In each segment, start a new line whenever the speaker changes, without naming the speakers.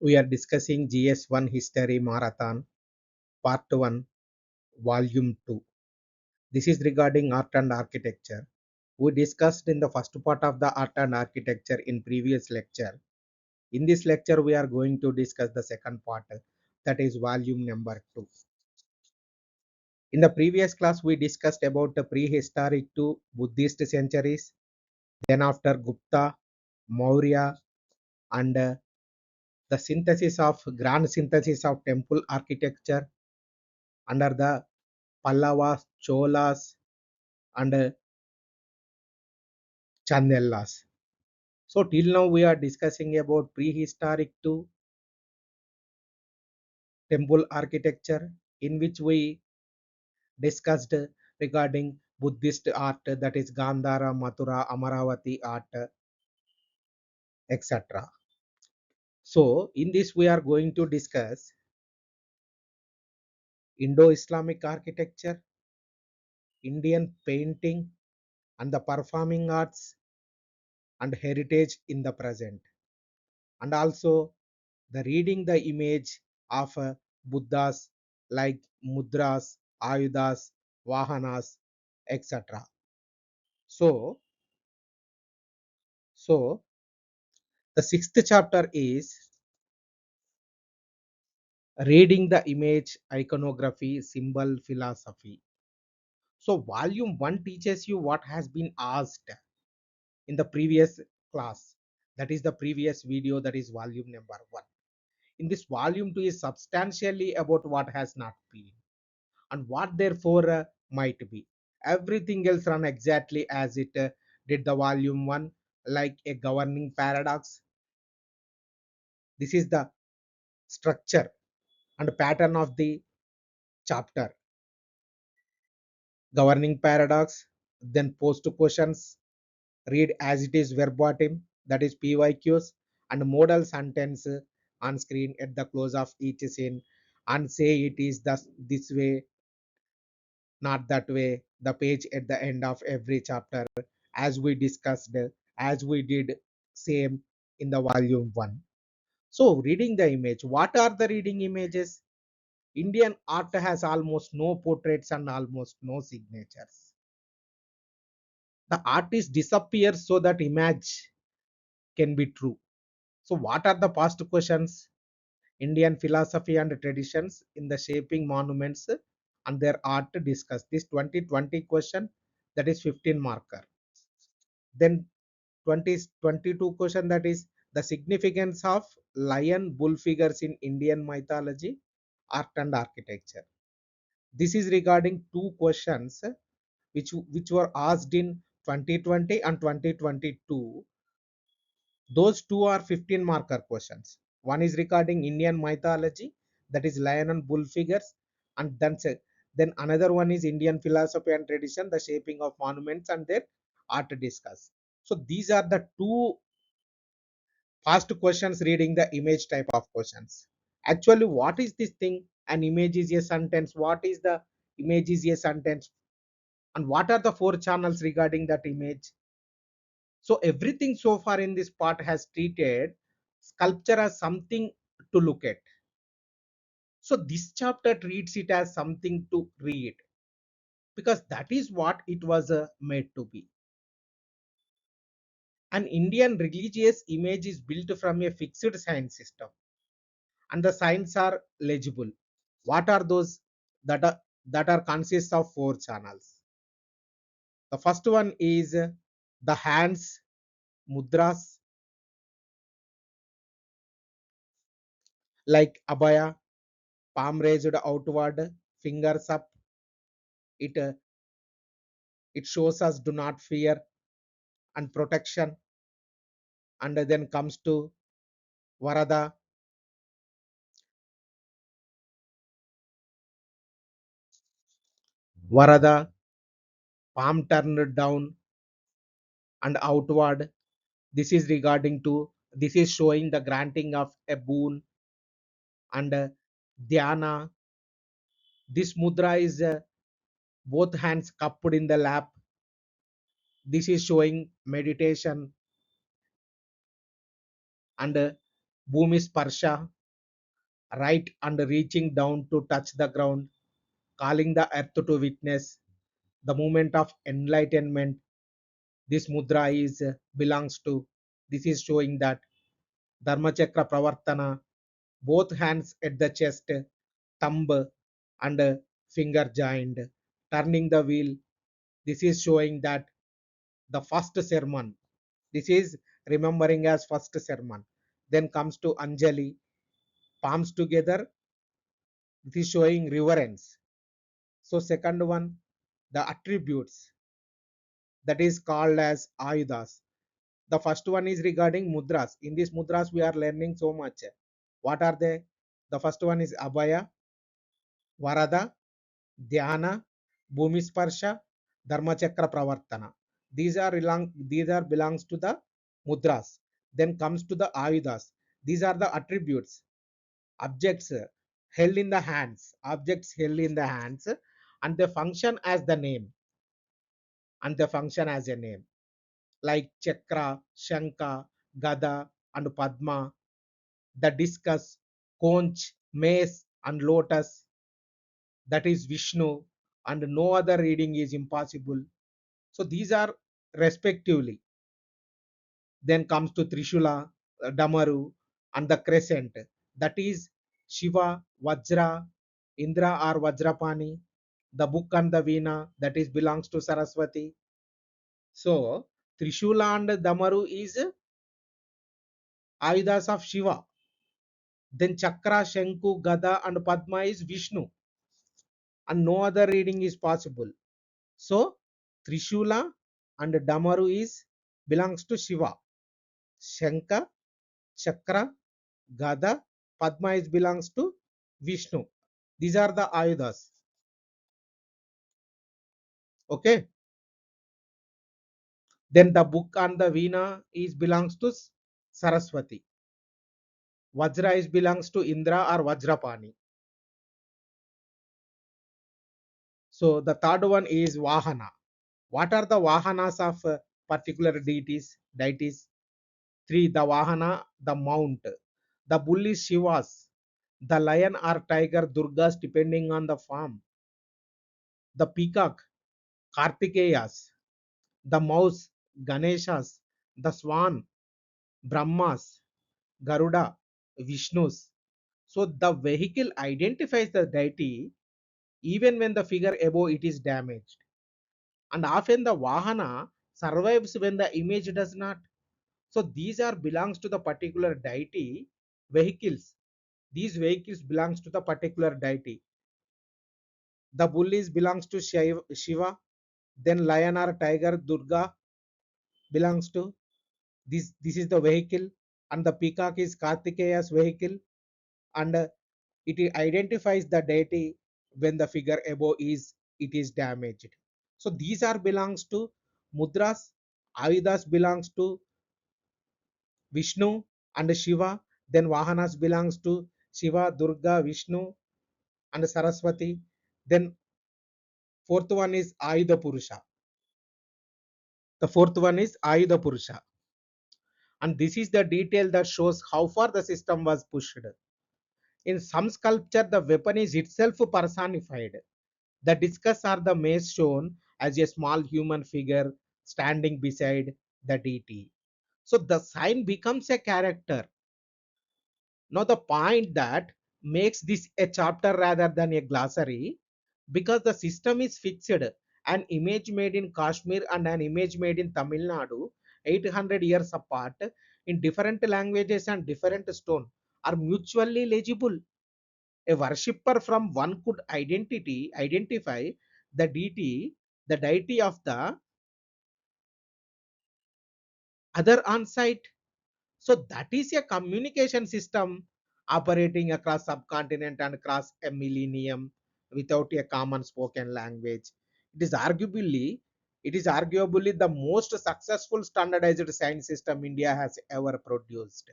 We are discussing GS 1 History Marathon Part 1 Volume 2. This is regarding art and architecture. We discussed in the first part of the art and architecture in previous lecture. In this lecture we are going to discuss the second part, that is volume number 2. In the previous class we discussed about the prehistoric to Buddhist centuries, then after Gupta, Maurya, and the grand synthesis of temple architecture under the Pallavas, Cholas, and Chandelas. So till now we are discussing about prehistoric to temple architecture, in which we discussed regarding Buddhist art, that is Gandhara, Mathura, Amaravati art, etc. So in this we are going to discuss Indo Islamic architecture, Indian painting, and the performing arts and heritage in the present, and also the reading the image of Buddhas like mudras, ayudas, vahanas, etc. So, so the sixth chapter is reading the image, iconography, symbol, philosophy. So, volume 1 teaches you what has been asked in the previous class. That is the previous video, that is volume number 1. In this volume 2 is substantially about what has not been and what therefore might be. Everything else run exactly as it did the volume 1, like a governing paradox. This is the structure and pattern of the chapter. Governing paradox, then post questions, read as it is verbatim, that is PYQs, and modal sentence on screen at the close of each scene, and say it is this way, not that way, the page at the end of every chapter, as we discussed, as we did same in the volume 1. So reading the image, what are the reading images? Indian art has almost no portraits and almost no signatures. The artist disappears so that image can be true. So what are the past questions? Indian philosophy and traditions in the shaping monuments and their art discussed. This 2020 question, that is 15 marker. Then 2022 question, that is the significance of lion bull figures in Indian mythology, art and architecture. This is regarding two questions which were asked in 2020 and 2022. Those two are 15 marker questions. One is regarding Indian mythology, that is lion and bull figures, and then another one is Indian philosophy and tradition, the shaping of monuments and their art discuss. So these are the two past questions reading the image type of questions. Actually, what is this thing? An image is a sentence. What is the image is a sentence? And what are the four channels regarding that image? So everything so far in this part has treated sculpture as something to look at. So this chapter treats it as something to read, because that is what it was made to be. An Indian religious image is built from a fixed sign system, and the signs are legible. What are those? That are consists of four channels. The first one is the hands, mudras, like abaya, palm raised outward, fingers up. It it shows us do not fear and protection. And then comes to varada, varada, palm turned down and outward. This is showing the granting of a boon. And dhyana, this mudra is both hands cupped in the lap. This is showing meditation. And Bhumi Sparsha, right and reaching down to touch the ground, calling the earth to witness the moment of enlightenment. This mudra is belongs to. This is showing that Dharma Chakra Pravartana, both hands at the chest, thumb and finger joined, turning the wheel. This is showing that the first sermon. This is remembering as first sermon. Then comes to Anjali, palms together. This is showing reverence. So second one, the attributes that is called as ayudas. The first one is regarding mudras. In these mudras, we are learning so much. What are they? The first one is Abhaya, Varada, Dhyana, Bhumisparsha, Dharmachakra Pravartana. These are belongs to the mudras. Then comes to the ayudas. These are the attributes, objects held in the hands, and they function as the name, and they function as a name, like Chakra, Shanka, Gada, and Padma, the discus, conch, mace, and lotus, that is Vishnu, and no other reading is impossible. So these are respectively. Then comes to Trishula, Damaru, and the crescent, that is Shiva, Vajra, Indra or Vajrapani, the book and the Veena, that is belongs to Saraswati. So Trishula and Damaru is Ayudas of Shiva. Then Chakra, Shanku, Gada, and Padma is Vishnu, and no other reading is possible. So Trishula and Damaru is belongs to Shiva. Shanka, Chakra, Gada, Padma is belongs to Vishnu. These are the Ayudas. Okay. Then the book and the Veena is belongs to Saraswati. Vajra is belongs to Indra or Vajrapani. So the third one is Vahana. What are the Vahanas of particular deities? Three, the Vahana, the mount. The bull is Shiva's. The lion or tiger, Durga's, depending on the form. The peacock, Kartikeyas. The mouse, Ganeshas. The swan, Brahmas. Garuda, Vishnu's. So the vehicle identifies the deity even when the figure above it is damaged. And often the Vahana survives when the image does not. So these are belongs to the particular deity vehicles. These vehicles belongs to the particular deity. The bull is belongs to Shiva. Then lion or tiger Durga belongs to this. This is the vehicle, and the peacock is Kartikeya's vehicle, and it identifies the deity when the figure above is it is damaged. So these are belongs to mudras. Ayudas belongs to Vishnu and Shiva. Then Vahanas belongs to Shiva, Durga, Vishnu, and Saraswati. Then fourth one is Ayuda Purusha. The fourth one is Ayuda Purusha. And this is the detail that shows how far the system was pushed. In some sculpture, the weapon is itself personified. The discus or the mace shown as a small human figure standing beside the deity. So the sign becomes a character. Now, the point that makes this a chapter rather than a glossary, because the system is fixed. An image made in Kashmir and an image made in Tamil Nadu, 800 years apart, in different languages and different stone, are mutually legible. A worshipper from one could identify the deity of the other on site. So that is a communication system operating across subcontinent and across a millennium without a common spoken language. It is arguably it is arguably the most successful standardized science system India has ever produced.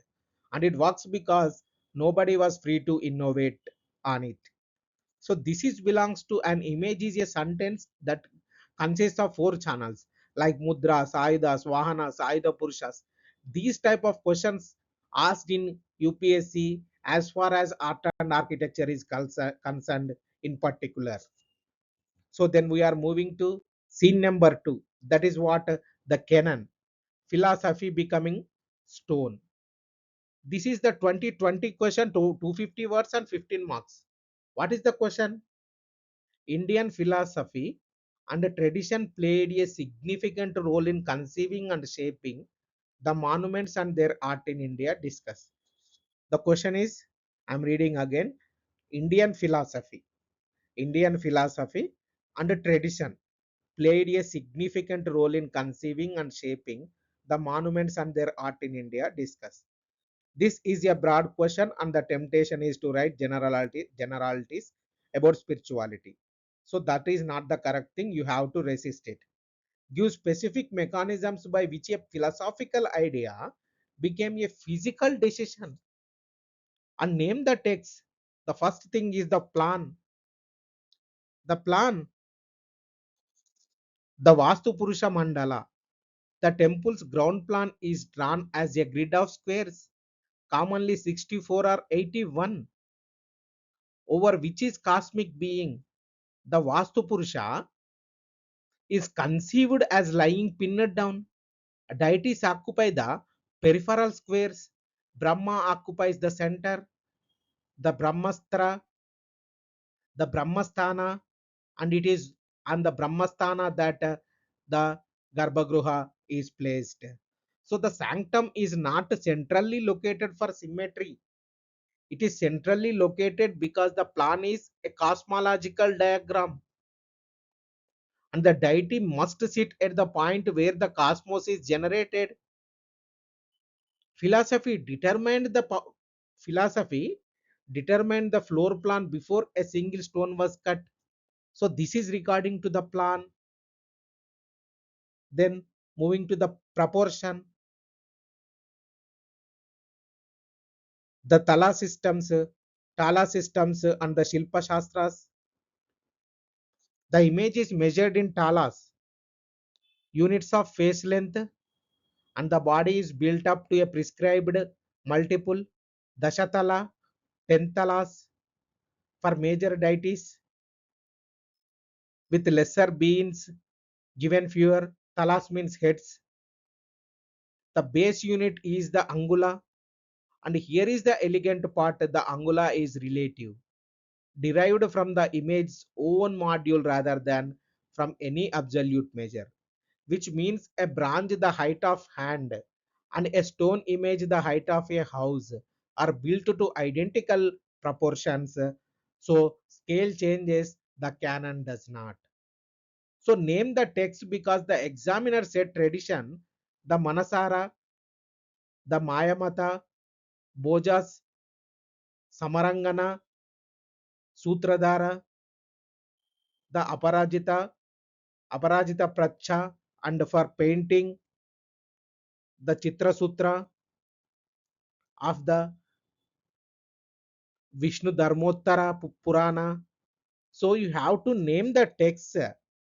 And it works because nobody was free to innovate on it. So this is belongs to an image is a sentence that consists of four channels like mudras, ayudas, vahanas, ayuda purushas. These type of questions asked in UPSC as far as art and architecture is concerned in particular. So then we are moving to scene number 2. That is what the canon, philosophy becoming stone. This is the 2020 question to 250 words and 15 marks. What is the question? Indian philosophy and tradition played a significant role in conceiving and shaping the monuments and their art in India. Discuss. The question is, I'm reading again. Indian philosophy. Indian philosophy and tradition played a significant role in conceiving and shaping the monuments and their art in India. Discuss. This is a broad question, and the temptation is to write generalities about spirituality. So that is not the correct thing. You have to resist it. Give specific mechanisms by which a philosophical idea became a physical decision, and name the text. The first thing is the plan. The plan, the Vastu Purusha Mandala. The temple's ground plan is drawn as a grid of squares, commonly 64 or 81, over which is cosmic being. The Vastu Purusha is conceived as lying pinned down. Deities occupy the peripheral squares. Brahma occupies the center, the Brahmastra, the Brahmasthana, and it is on the Brahmasthana that the Garbhagruha is placed. So the sanctum is not centrally located for symmetry. It is centrally located because the plan is a cosmological diagram, and the deity must sit at the point where the cosmos is generated. Philosophy determined the philosophy determined the floor plan before a single stone was cut. So this is regarding to the plan. Then moving to the proportion, the tala systems and the Shilpa Shastras. The image is measured in talas, units of face length, and the body is built up to a prescribed multiple dashatala, 10 talas for major deities, with lesser beings given fewer. Talas means heads. The base unit is the angula, and here is the elegant part. The angula is relative, derived from the image's own module rather than from any absolute measure, which means a branch the height of hand and a stone image the height of a house are built to identical proportions. So scale changes, the canon does not. So name the text, because the examiner said tradition, the Manasara, the Mayamata, Bojas, Samarangana, Sutradhara, the Aparajita Pracha, and for painting, the Chitra Sutra of the Vishnu Dharmottara Purana. So you have to name the texts.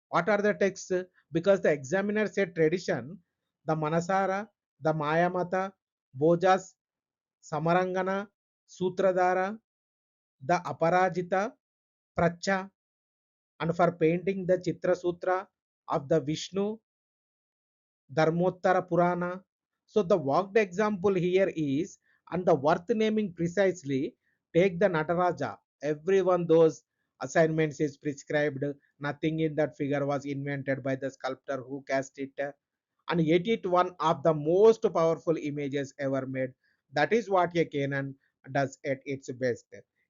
What are the texts? Because the examiner said tradition, the Manasara, the Mayamata, Bojas, Samarangana, Sutradhara, the Aparajita, Pracha, and for painting the Chitra Sutra of the Vishnu Dharmottara Purana. So the worked example here is, and the worth naming precisely, take the Nataraja. Everyone those assignments is prescribed. Nothing in that figure was invented by the sculptor who cast it, and yet it one of the most powerful images ever made. That is what a canon does at its best.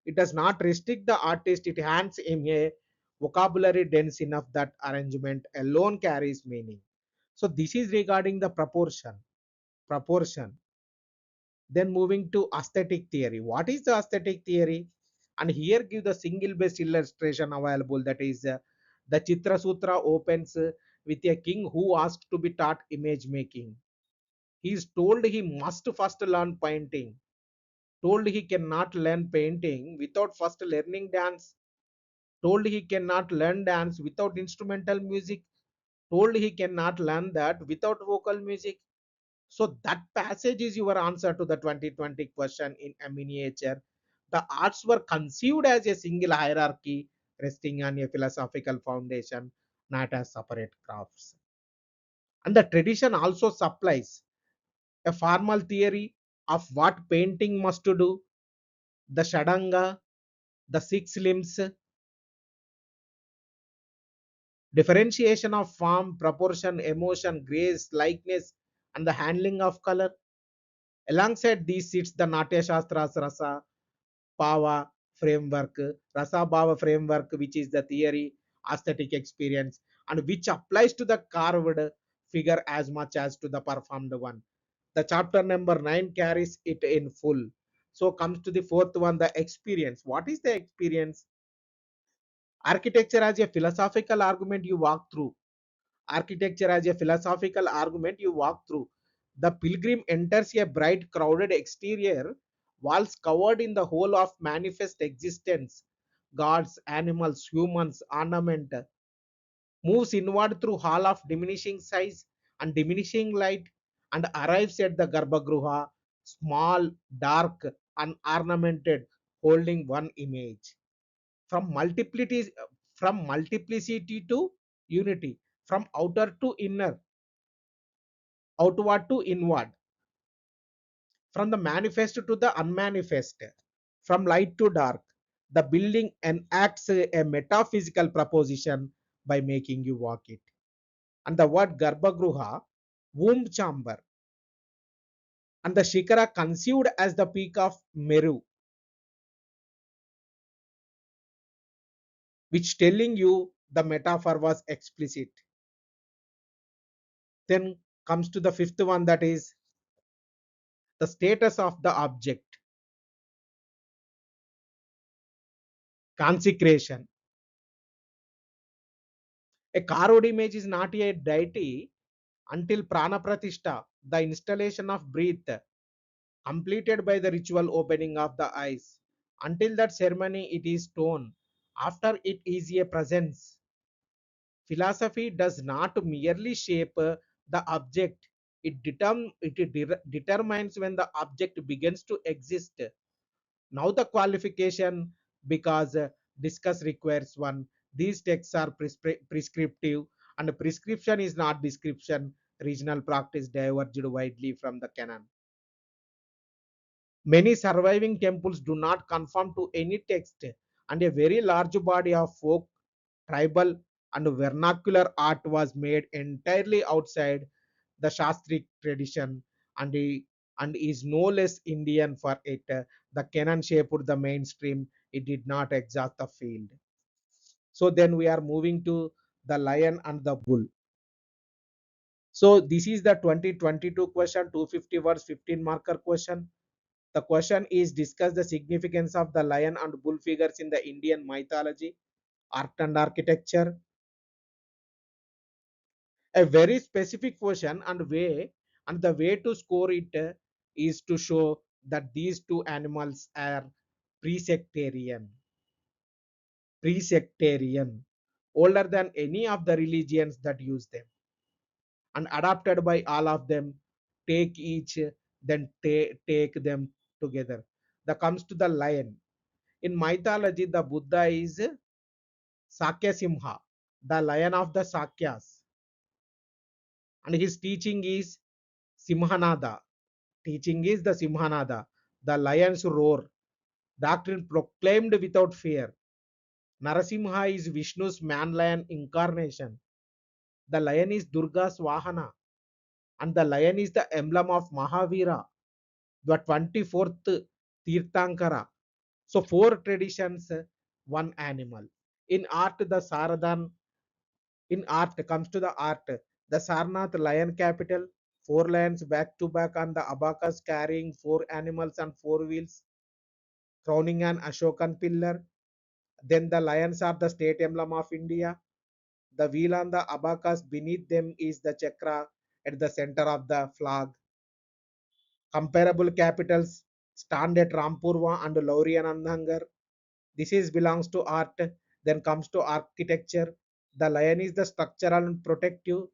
It does not restrict the artist, it hands him a vocabulary dense enough that arrangement alone carries meaning. So this is regarding the proportion. Then moving to aesthetic theory. What is the aesthetic theory? And here give the single best illustration available, that is the Chitra Sutra opens with a king who asked to be taught image making. He is told he must first learn painting, told he cannot learn painting without first learning dance, told he cannot learn dance without instrumental music, told he cannot learn that without vocal music. So that passage is your answer to the 2020 question in a miniature. The arts were conceived as a single hierarchy resting on a philosophical foundation, not as separate crafts. And the tradition also supplies a formal theory of what painting must do, the shadanga, the six limbs, differentiation of form, proportion, emotion, grace, likeness, and the handling of color. Alongside these sits the Natya Shastra's rasa, bhava framework, rasa bhava framework, which is the theory, aesthetic experience, and which applies to the carved figure as much as to the performed one. The chapter number 9 carries it in full. So comes to the fourth one, the experience. What is the experience? Architecture as a philosophical argument you walk through. Architecture as a philosophical argument you walk through. The pilgrim enters a bright, crowded exterior, walls covered in the whole of manifest existence, gods, animals, humans, ornament, moves inward through hall of diminishing size and diminishing light, and arrives at the Garbhagruha, small, dark, unornamented, holding one image. From multiplicity, from multiplicity to unity, from outer to inner, outward to inward, from the manifest to the unmanifest, from light to dark. The building enacts a metaphysical proposition by making you walk it. And the word Garbhagruha, womb chamber, and the Shikara conceived as the peak of Meru, which telling you the metaphor was explicit. Then comes to the fifth one, that is the status of the object, consecration. A carved image is not a deity until prana pratishtha, the installation of breath, completed by the ritual opening of the eyes. Until that ceremony, it is stone. After it is a presence. Philosophy does not merely shape the object, it determines when the object begins to exist. Now the qualification, because discuss requires one. These texts are prescriptive, and prescription is not description. Regional practice diverged widely from the canon. Many surviving temples do not conform to any text, and a very large body of folk, tribal, and vernacular art was made entirely outside the Shastric tradition, and, and is no less Indian for it. The canon shaped the mainstream, it did not exhaust the field. So then we are moving to the lion and the bull. So this is the 2022 question, 250 words, 15 marker question. The question is discuss the significance of the lion and bull figures in the Indian mythology, art and architecture. A very specific question, and the way to score it is to show that these two animals are pre-sectarian, pre-sectarian, older than any of the religions that use them, and adopted by all of them. Take each, then take them together. That comes to the lion. In mythology, the Buddha is Sakya Simha, the lion of the Sakyas, and his teaching is Simhanada. Teaching is the Simhanada, the lion's roar, doctrine proclaimed without fear. Narasimha is Vishnu's man lion incarnation. The lion is Durga's Vahana, and the lion is the emblem of Mahavira, the 24th Tirthankara. So, four traditions, one animal. In art, the Saradan, in art comes to the art, the Sarnath lion capital, four lions back to back on the abacus carrying four animals on four wheels, crowning an Ashokan pillar. Then the lions are the state emblem of India. The wheel on the abacus beneath them is the chakra at the center of the flag. Comparable capitals stand at Rampurva and Lauri and Andhangar. This is belongs to art. Then comes to architecture. The lion is the structural and protective.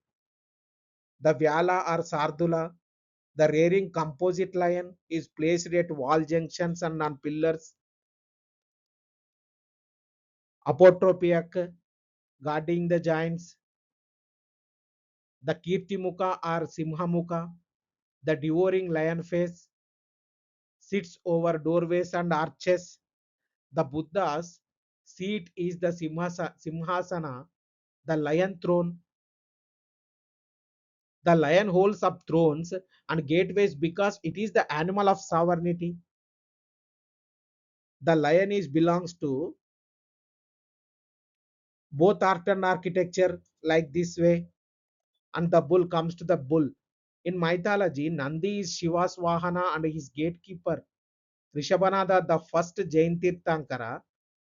The Vyala or Sardula. The rearing composite lion is placed at wall junctions and on pillars. Apotropiac guarding the giants. The Kirtimukha or Simhamukha, the devouring lion face, sits over doorways and arches. The Buddha's seat is the Simhasana, the lion throne. The lion holds up thrones and gateways because it is the animal of sovereignty. The lion is belongs to both art and architecture, like this way, and the bull comes to the bull. In mythology, Nandi is Shiva's Vahana and his gatekeeper. Rishabhanada, the first Jain Tirthankara,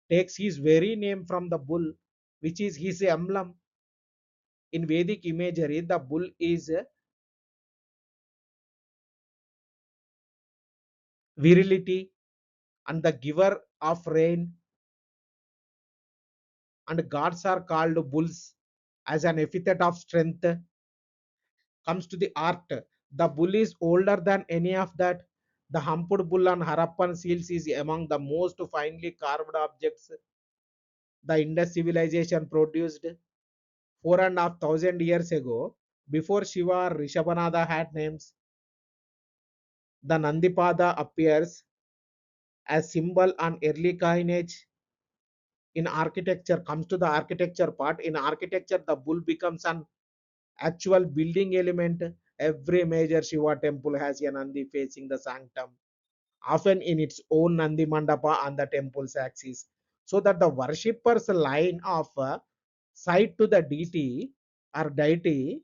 takes his very name from the bull, which is his emblem. In Vedic imagery, the bull is virility and the giver of rain, and gods are called bulls as an epithet of strength. Comes to the art, the bull is older than any of that. The humped bull on Harappan seals is among the most finely carved objects the Indus civilization produced 4,500 years ago. Before Shiva or Rishabhanada had names, the Nandipada appears as symbol on early coinage. In architecture, comes to the architecture part. In architecture, the bull becomes an actual building element. Every major Shiva temple has a Nandi facing the sanctum, often in its own Nandi Mandapa on the temple's axis, so that the worshippers' line of sight to the deity or deity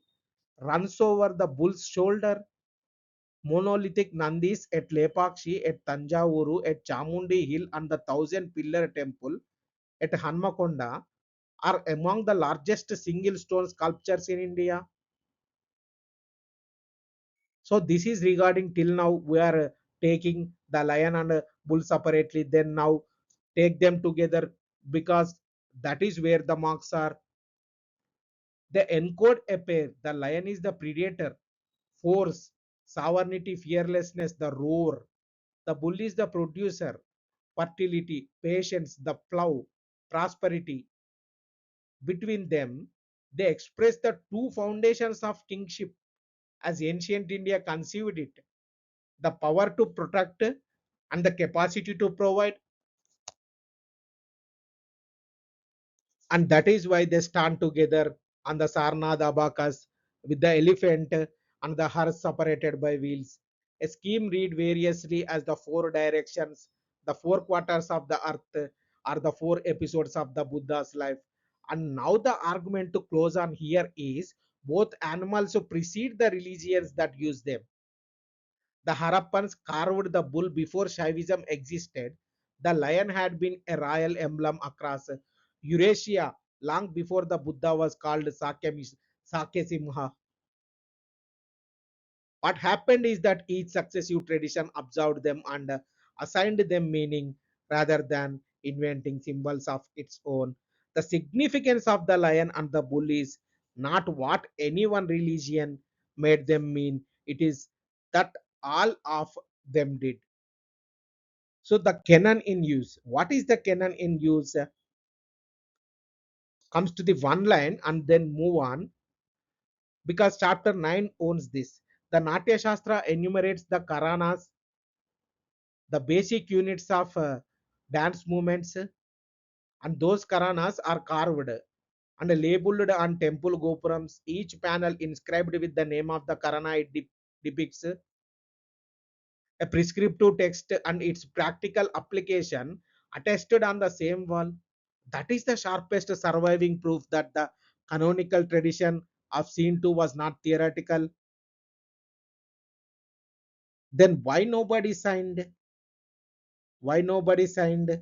runs over the bull's shoulder. Monolithic Nandis at Lepakshi, at Tanjavuru, at Chamundi Hill, and the thousand pillar temple at Hanmakonda are among the largest single stone sculptures in India. So this is regarding till now we are taking the lion and bull separately, then now take them together because that is where the marks are. They encode a pair. The lion is the predator, force, sovereignty, fearlessness, the roar. The bull is the producer, fertility, patience, the plow, prosperity. Between them, they express the two foundations of kingship as ancient India conceived it: the power to protect and the capacity to provide. And that is why they stand together on the Sarnath abacus with the elephant and the hearse separated by wheels. A scheme read variously as the four directions, the four quarters of the earth, or the four episodes of the Buddha's life. And now the argument to close on here is both animals precede the religions that use them. The Harappans carved the bull before Shaivism existed. The lion had been a royal emblem across Eurasia long before the Buddha was called Sakya. What happened is that each successive tradition observed them and assigned them meaning rather than inventing symbols of its own. The significance of the lion and the bull is not what any one religion made them mean, it is that all of them did. So the canon in use. What is the canon in use? Comes to the one line and then move on because chapter 9 owns this. The Natya Shastra enumerates the Karanas, the basic units of dance movements, and those Karanas are carved and labeled on temple gopurams. Each panel inscribed with the name of the Karana it depicts a prescriptive text and its practical application attested on the same wall. That is the sharpest surviving proof that the canonical tradition of scene 2 was not theoretical. Then why nobody signed? Why nobody signed?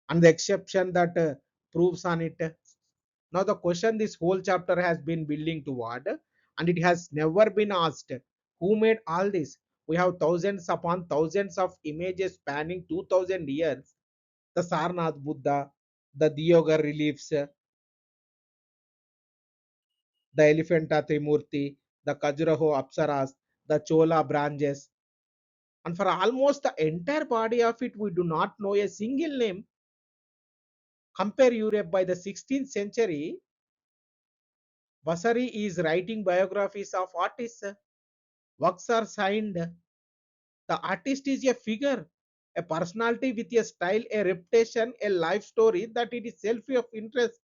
And the exception that proves on it. Now the question this whole chapter has been building toward, and it has never been asked, who made all this? We have thousands upon thousands of images spanning 2000 years. The Sarnath Buddha, the Diyoga reliefs, the Elephanta Trimurti, the Khajuraho Apsaras, the Chola branches, and for almost the entire body of it, we do not know a single name. Compare Europe by the 16th century, Vasari is writing biographies of artists. Works are signed. The artist is a figure, a personality with a style, a reputation, a life story that it is self of interest.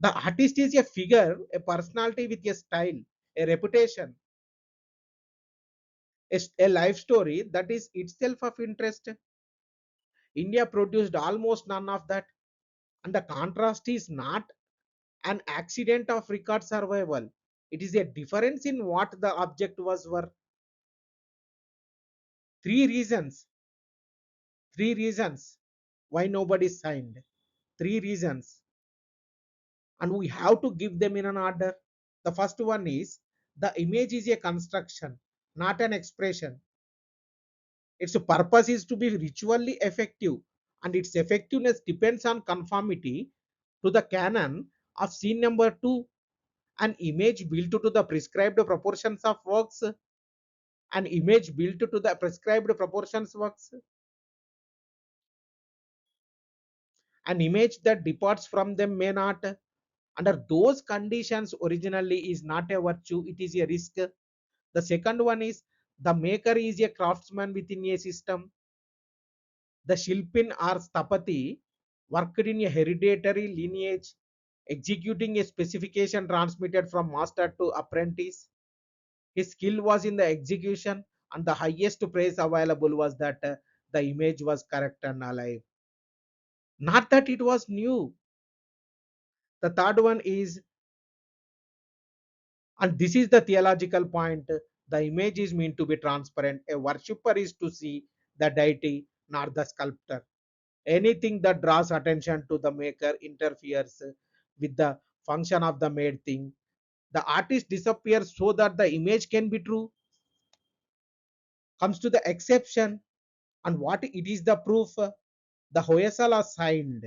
The artist is a figure, a personality with a style, a reputation, a life story that is itself of interest. India produced almost none of that. And the contrast is not an accident of record survival. It is a difference in what the object was worth. Three reasons. Three reasons why nobody signed. Three reasons. And we have to give them in an order. The first one is the image is a construction, not an expression. Its purpose is to be ritually effective, and its effectiveness depends on conformity to the canon of scene number 2. An image built to the prescribed proportions of works, an image built to the prescribed proportions works, an image that departs from them may not. Under those conditions, originally is not a virtue, it is a risk. The second one is the maker is a craftsman within a system. The Shilpin or Stapati worked in a hereditary lineage, executing a specification transmitted from master to apprentice. His skill was in the execution, and the highest praise available was that the image was correct and alive. Not that it was new. The third one is, and this is the theological point, the image is meant to be transparent. A worshipper is to see the deity, not the sculptor. Anything that draws attention to the maker interferes with the function of the made thing. The artist disappears so that the image can be true. Comes to the exception, and what it is the proof? The Hoysala signed.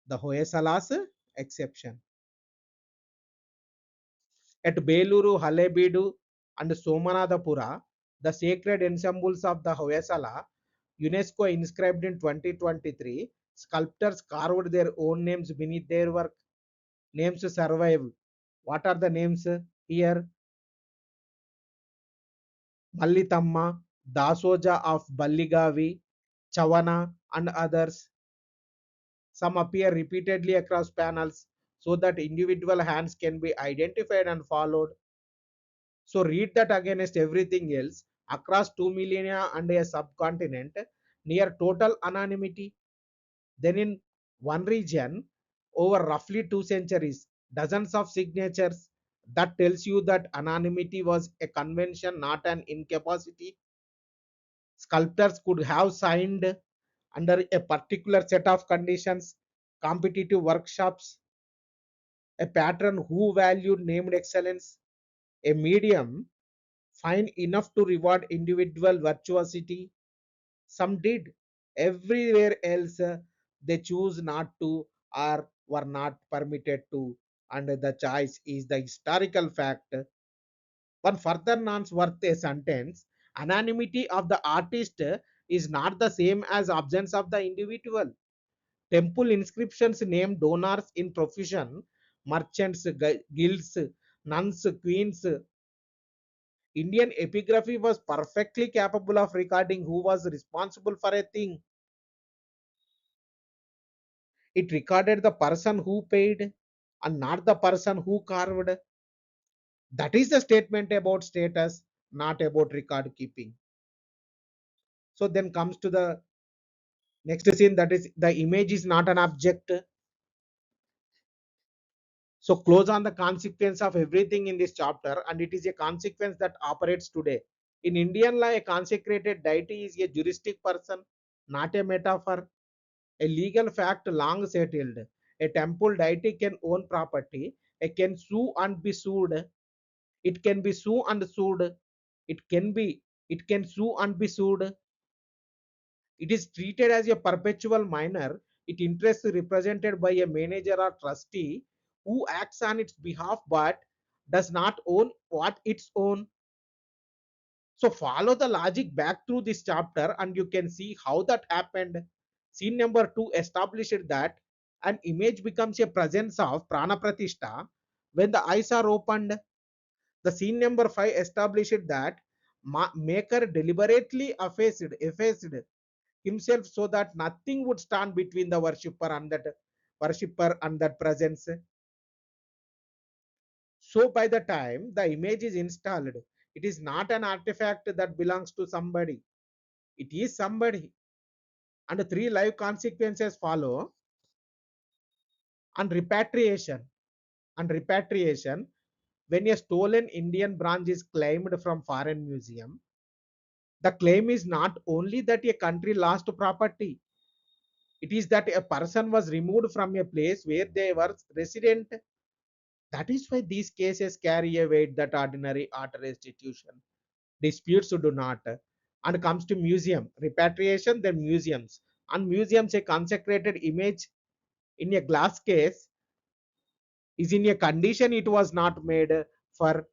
The Hoysala's exception. At Beluru, Halebeedu, and Somanadapura, the sacred ensembles of the Hoysala, UNESCO inscribed in 2023, sculptors carved their own names beneath their work. Names survive. What are the names here? Mallitamma, Dasoja of Balligavi, Chavana, and others. Some appear repeatedly across panels so that individual hands can be identified and followed. So read that against everything else across 2 millennia and a subcontinent, near total anonymity. Then in one region, over roughly 2 centuries, dozens of signatures. That tells you that anonymity was a convention, not an incapacity. Sculptors could have signed under a particular set of conditions, competitive workshops, a patron who valued named excellence, a medium fine enough to reward individual virtuosity. Some did. Everywhere else, they choose not to or were not permitted to. And the choice is the historical fact. One further nonce worth a sentence. Anonymity of the artist is not the same as absence of the individual. Temple inscriptions name donors in profusion, merchants, guilds, nuns, queens. Indian epigraphy was perfectly capable of recording who was responsible for a thing. It recorded the person who paid and not the person who carved. That is the statement about status, not about record keeping. So then comes to the next scene, that is the image is not an object. So close on the consequence of everything in this chapter, and it is a consequence that operates today. In Indian law, a consecrated deity is a juristic person, not a metaphor, a legal fact long settled. A temple deity can own property, it can sue and be sued, it can be sue and sued, it can be, it can sue and be sued. It is treated as a perpetual minor. Its interest is represented by a manager or trustee who acts on its behalf, but does not own what its own. So follow the logic back through this chapter and you can see how that happened. Scene number 2 established that an image becomes a presence of prana pratishtha when the eyes are opened. The scene number 5 established that maker deliberately effaced himself so that nothing would stand between the worshipper and that presence. So by the time the image is installed, it is not an artifact that belongs to somebody. It is somebody. And three live consequences follow. And repatriation. And repatriation, when a stolen Indian branch is claimed from foreign museum, the claim is not only that a country lost property, it is that a person was removed from a place where they were resident. That is why these cases carry a weight that ordinary art restitution disputes do not. And comes to museum repatriation, then museums. And museums, a consecrated image in a glass case is in a condition it was not made for.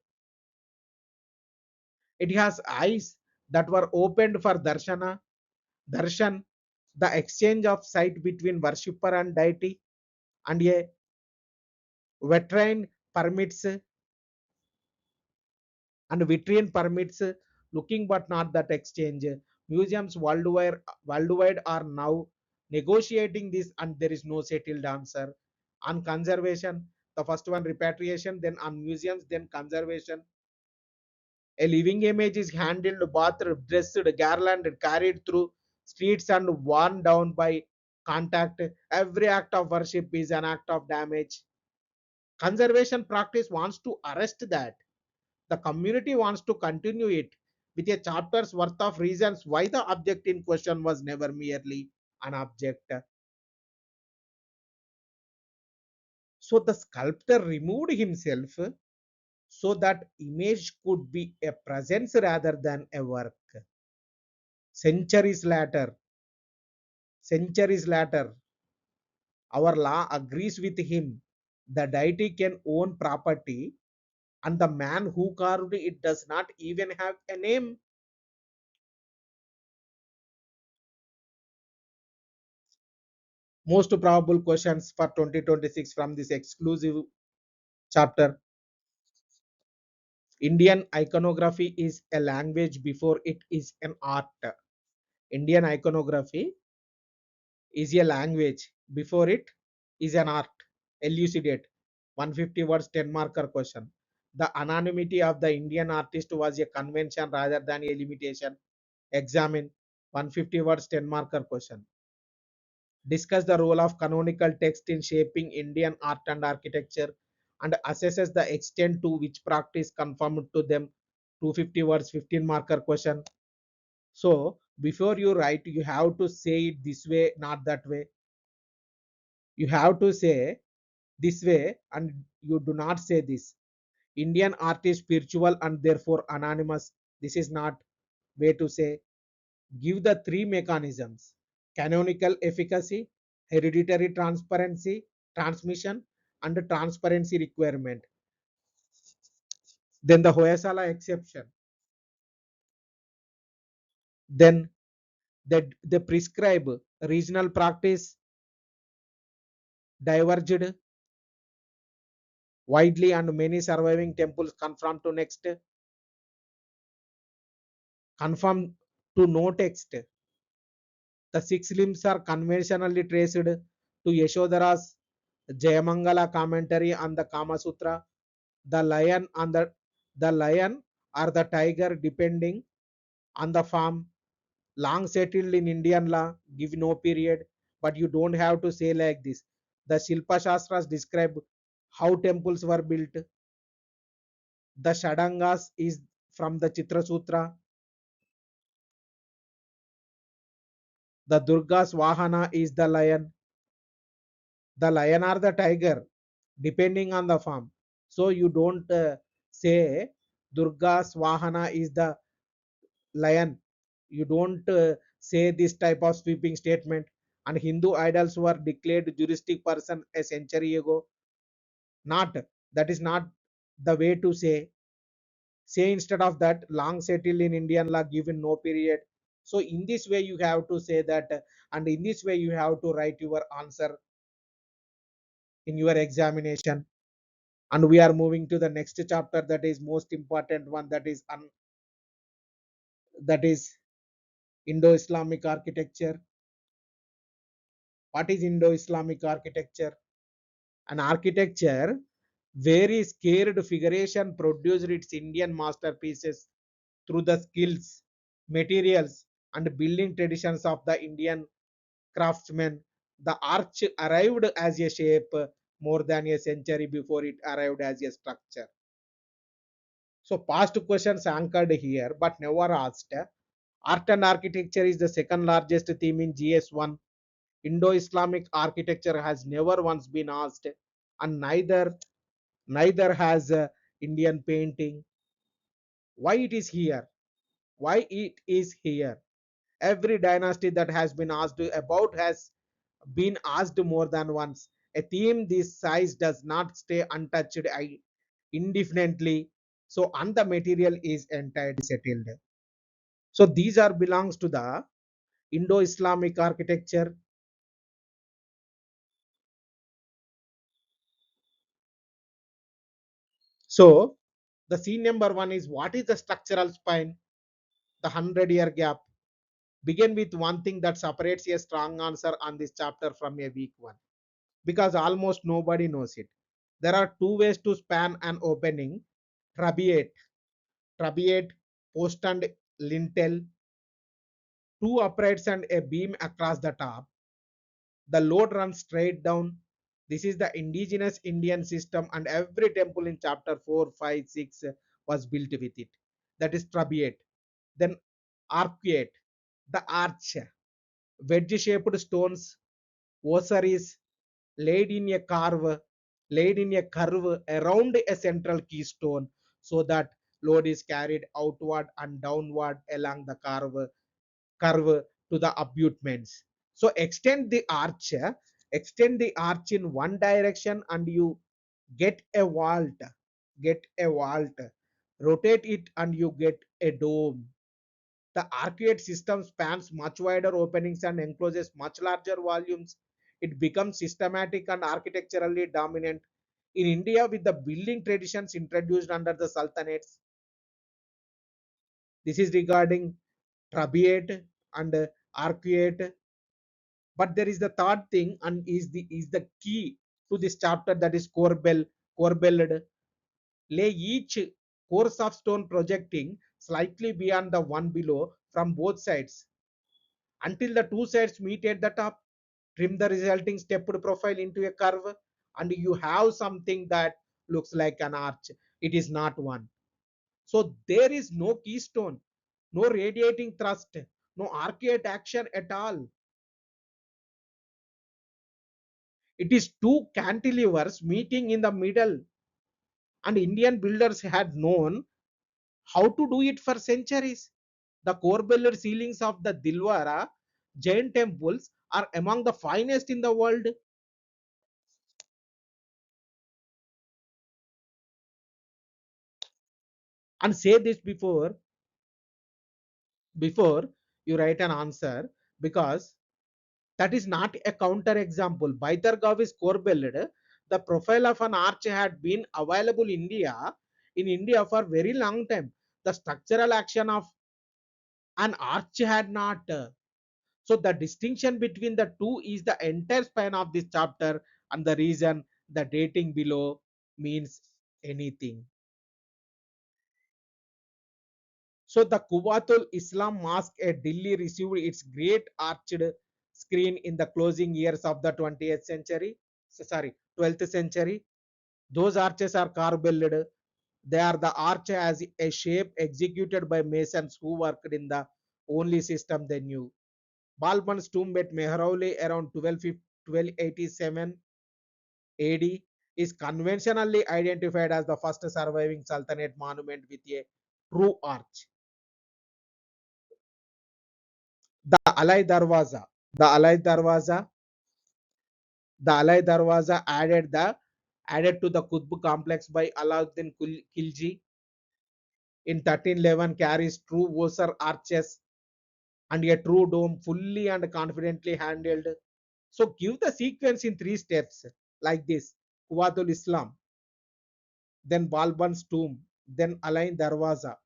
It has eyes that were opened for darshan, the exchange of sight between worshipper and deity, and a veteran permits permits looking but not that exchange. Museums worldwide are now negotiating this and there is no settled answer. On conservation, the first one repatriation, then on museums, then conservation. A living image is handled, bathed, dressed, garlanded, carried through streets and worn down by contact. Every act of worship is an act of damage. Conservation practice wants to arrest that. The community wants to continue it with a chapter's worth of reasons why the object in question was never merely an object. So the sculptor removed himself so that image could be a presence rather than a work. Centuries later, centuries later, our law agrees with him. The deity can own property, and the man who carved it does not even have a name. Most probable questions for 2026 from this exclusive chapter. Indian iconography is a language before it is an art. Indian iconography is a language before it is an art. Elucidate. 150 words 10 marker question. The anonymity of the Indian artist was a convention rather than a limitation. Examine. 150 words 10 marker question. Discuss the role of canonical text in shaping Indian art and architecture and assesses the extent to which practice conformed to them. 250 words 15 marker question. So before you write, you have to say it this way, not that way. You have to say this way and you do not say this. Indian art is spiritual and therefore anonymous. This is not way to say. Give the three mechanisms: canonical efficacy, hereditary transmission, and transparency requirement. Then the Hoysala exception. Then they prescribe regional practice diverged widely and many surviving temples conform to no text. The six limbs are conventionally traced to Yashodhara's Jayamangala commentary on the Kama Sutra. The lion on the lion or the tiger, depending on the form, long settled in Indian law, give no period, but you don't have to say like this. The Shilpa Shastras describe how temples were built. The Shadangas is from the Chitra Sutra. The Durga's Vahana is the lion or the tiger, depending on the form. So you don't say Durga's Vahana is the lion. You don't say this type of sweeping statement. And Hindu idols were declared juristic person a century ago. Not that is not the way to say instead of that long settled in Indian law given no period. So in this way you have to say that, and in this way you have to write your answer in your examination. And we are moving to the next chapter, that is most important one, that is Indo Islamic architecture. What is Indo Islamic architecture? An architecture where is scared figuration produced its Indian masterpieces through the skills, materials, and building traditions of the Indian craftsmen. The arch arrived as a shape more than a century before it arrived as a structure. So, past questions anchored here but never asked. Art and architecture is the second largest theme in GS1. Indo Islamic architecture has never once been asked, and neither has Indian painting. Why it is here? Why it is here? Every dynasty that has been asked about has been asked more than once. A theme this size does not stay untouched indefinitely. So, and the material is entirely settled. So, these are belongs to the Indo Islamic architecture. So, the scene number one is what is the structural spine, the 100-year gap. Begin with one thing that separates a strong answer on this chapter from a weak one, because almost nobody knows it. There are two ways to span an opening: trabeate, trabeate, post and lintel, two uprights and a beam across the top. The load runs straight down. This is the indigenous Indian system, and every temple in chapter 4, 5, 6 was built with it. That is trabeate. Then arcuate, the arch, wedge shaped stones, ossaries laid in a curve around a central keystone, so that load is carried outward and downward along the curve to the abutments. So extend the arch in one direction and you get a vault, get a vault. Rotate it and you get a dome. The arcade system spans much wider openings and encloses much larger volumes. It becomes systematic and architecturally dominant in India with the building traditions introduced under the Sultanates. This is regarding Trabeate and Arcuate. But there is the third thing, and is the key to this chapter, that is corbelled. Lay each course of stone projecting slightly beyond the one below from both sides until the two sides meet at the top. Trim the resulting stepped profile into a curve, and you have something that looks like an arch. It is not one. So there is no keystone, no radiating thrust, no arcade action at all. It is two cantilevers meeting in the middle, and Indian builders had known how to do it for centuries. The core ceilings of the Dilwara Jain temples are among the finest in the world. And say this before you write an answer, because that is not a counter example. Baitargav is core-belled. The profile of an arch had been available in India for very long time. The structural action of an arch had not. So the distinction between the two is the entire span of this chapter, and the reason the dating below means anything. So the Kuwatul Islam Mosque at Delhi received its great arched screen in the closing years of the 20th century. Sorry, 12th century. Those arches are corbelled. They are the arch as a shape executed by masons who worked in the only system they knew. Balban's tomb at Mehrauli around 1287 AD is conventionally identified as the first surviving Sultanate monument with a true arch. The Alai Darwaza. The Alai Darwaza. The Alai Darwaza added to the Qutb complex by Alauddin Khilji in 1311, carries true Osar arches and a true dome, fully and confidently handled. So give the sequence in three steps like this: Quwatul Islam, then Balban's tomb, then Alain Darwaza.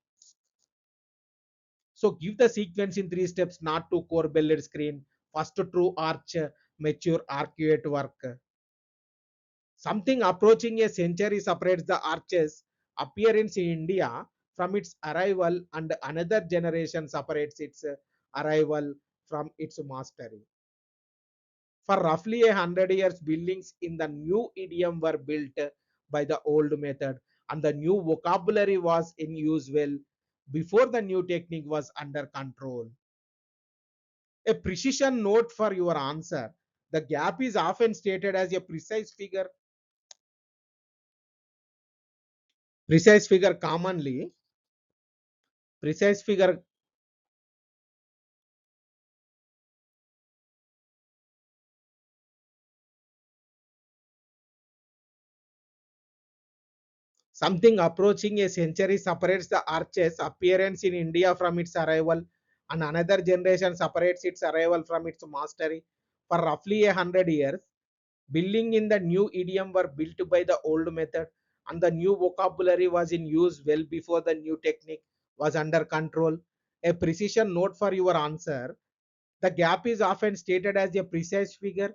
So give the sequence in three steps, not to core belted screen. First true arch, mature arcuate work. Something approaching a century separates the arch's appearance in India from its arrival, and another generation separates its arrival from its mastery. For roughly 100 years, buildings in the new idiom were built by the old method, and the new vocabulary was in use well before the new technique was under control. A precision note for your answer: the gap is often stated as a precise figure commonly precise figure something approaching a century separates the arch's appearance in India from its arrival, and another generation separates its arrival from its mastery. For roughly 100 years, building in the new idiom were built by the old method, and the new vocabulary was in use well before the new technique was under control. A precision note for your answer: the gap is often stated as a precise figure,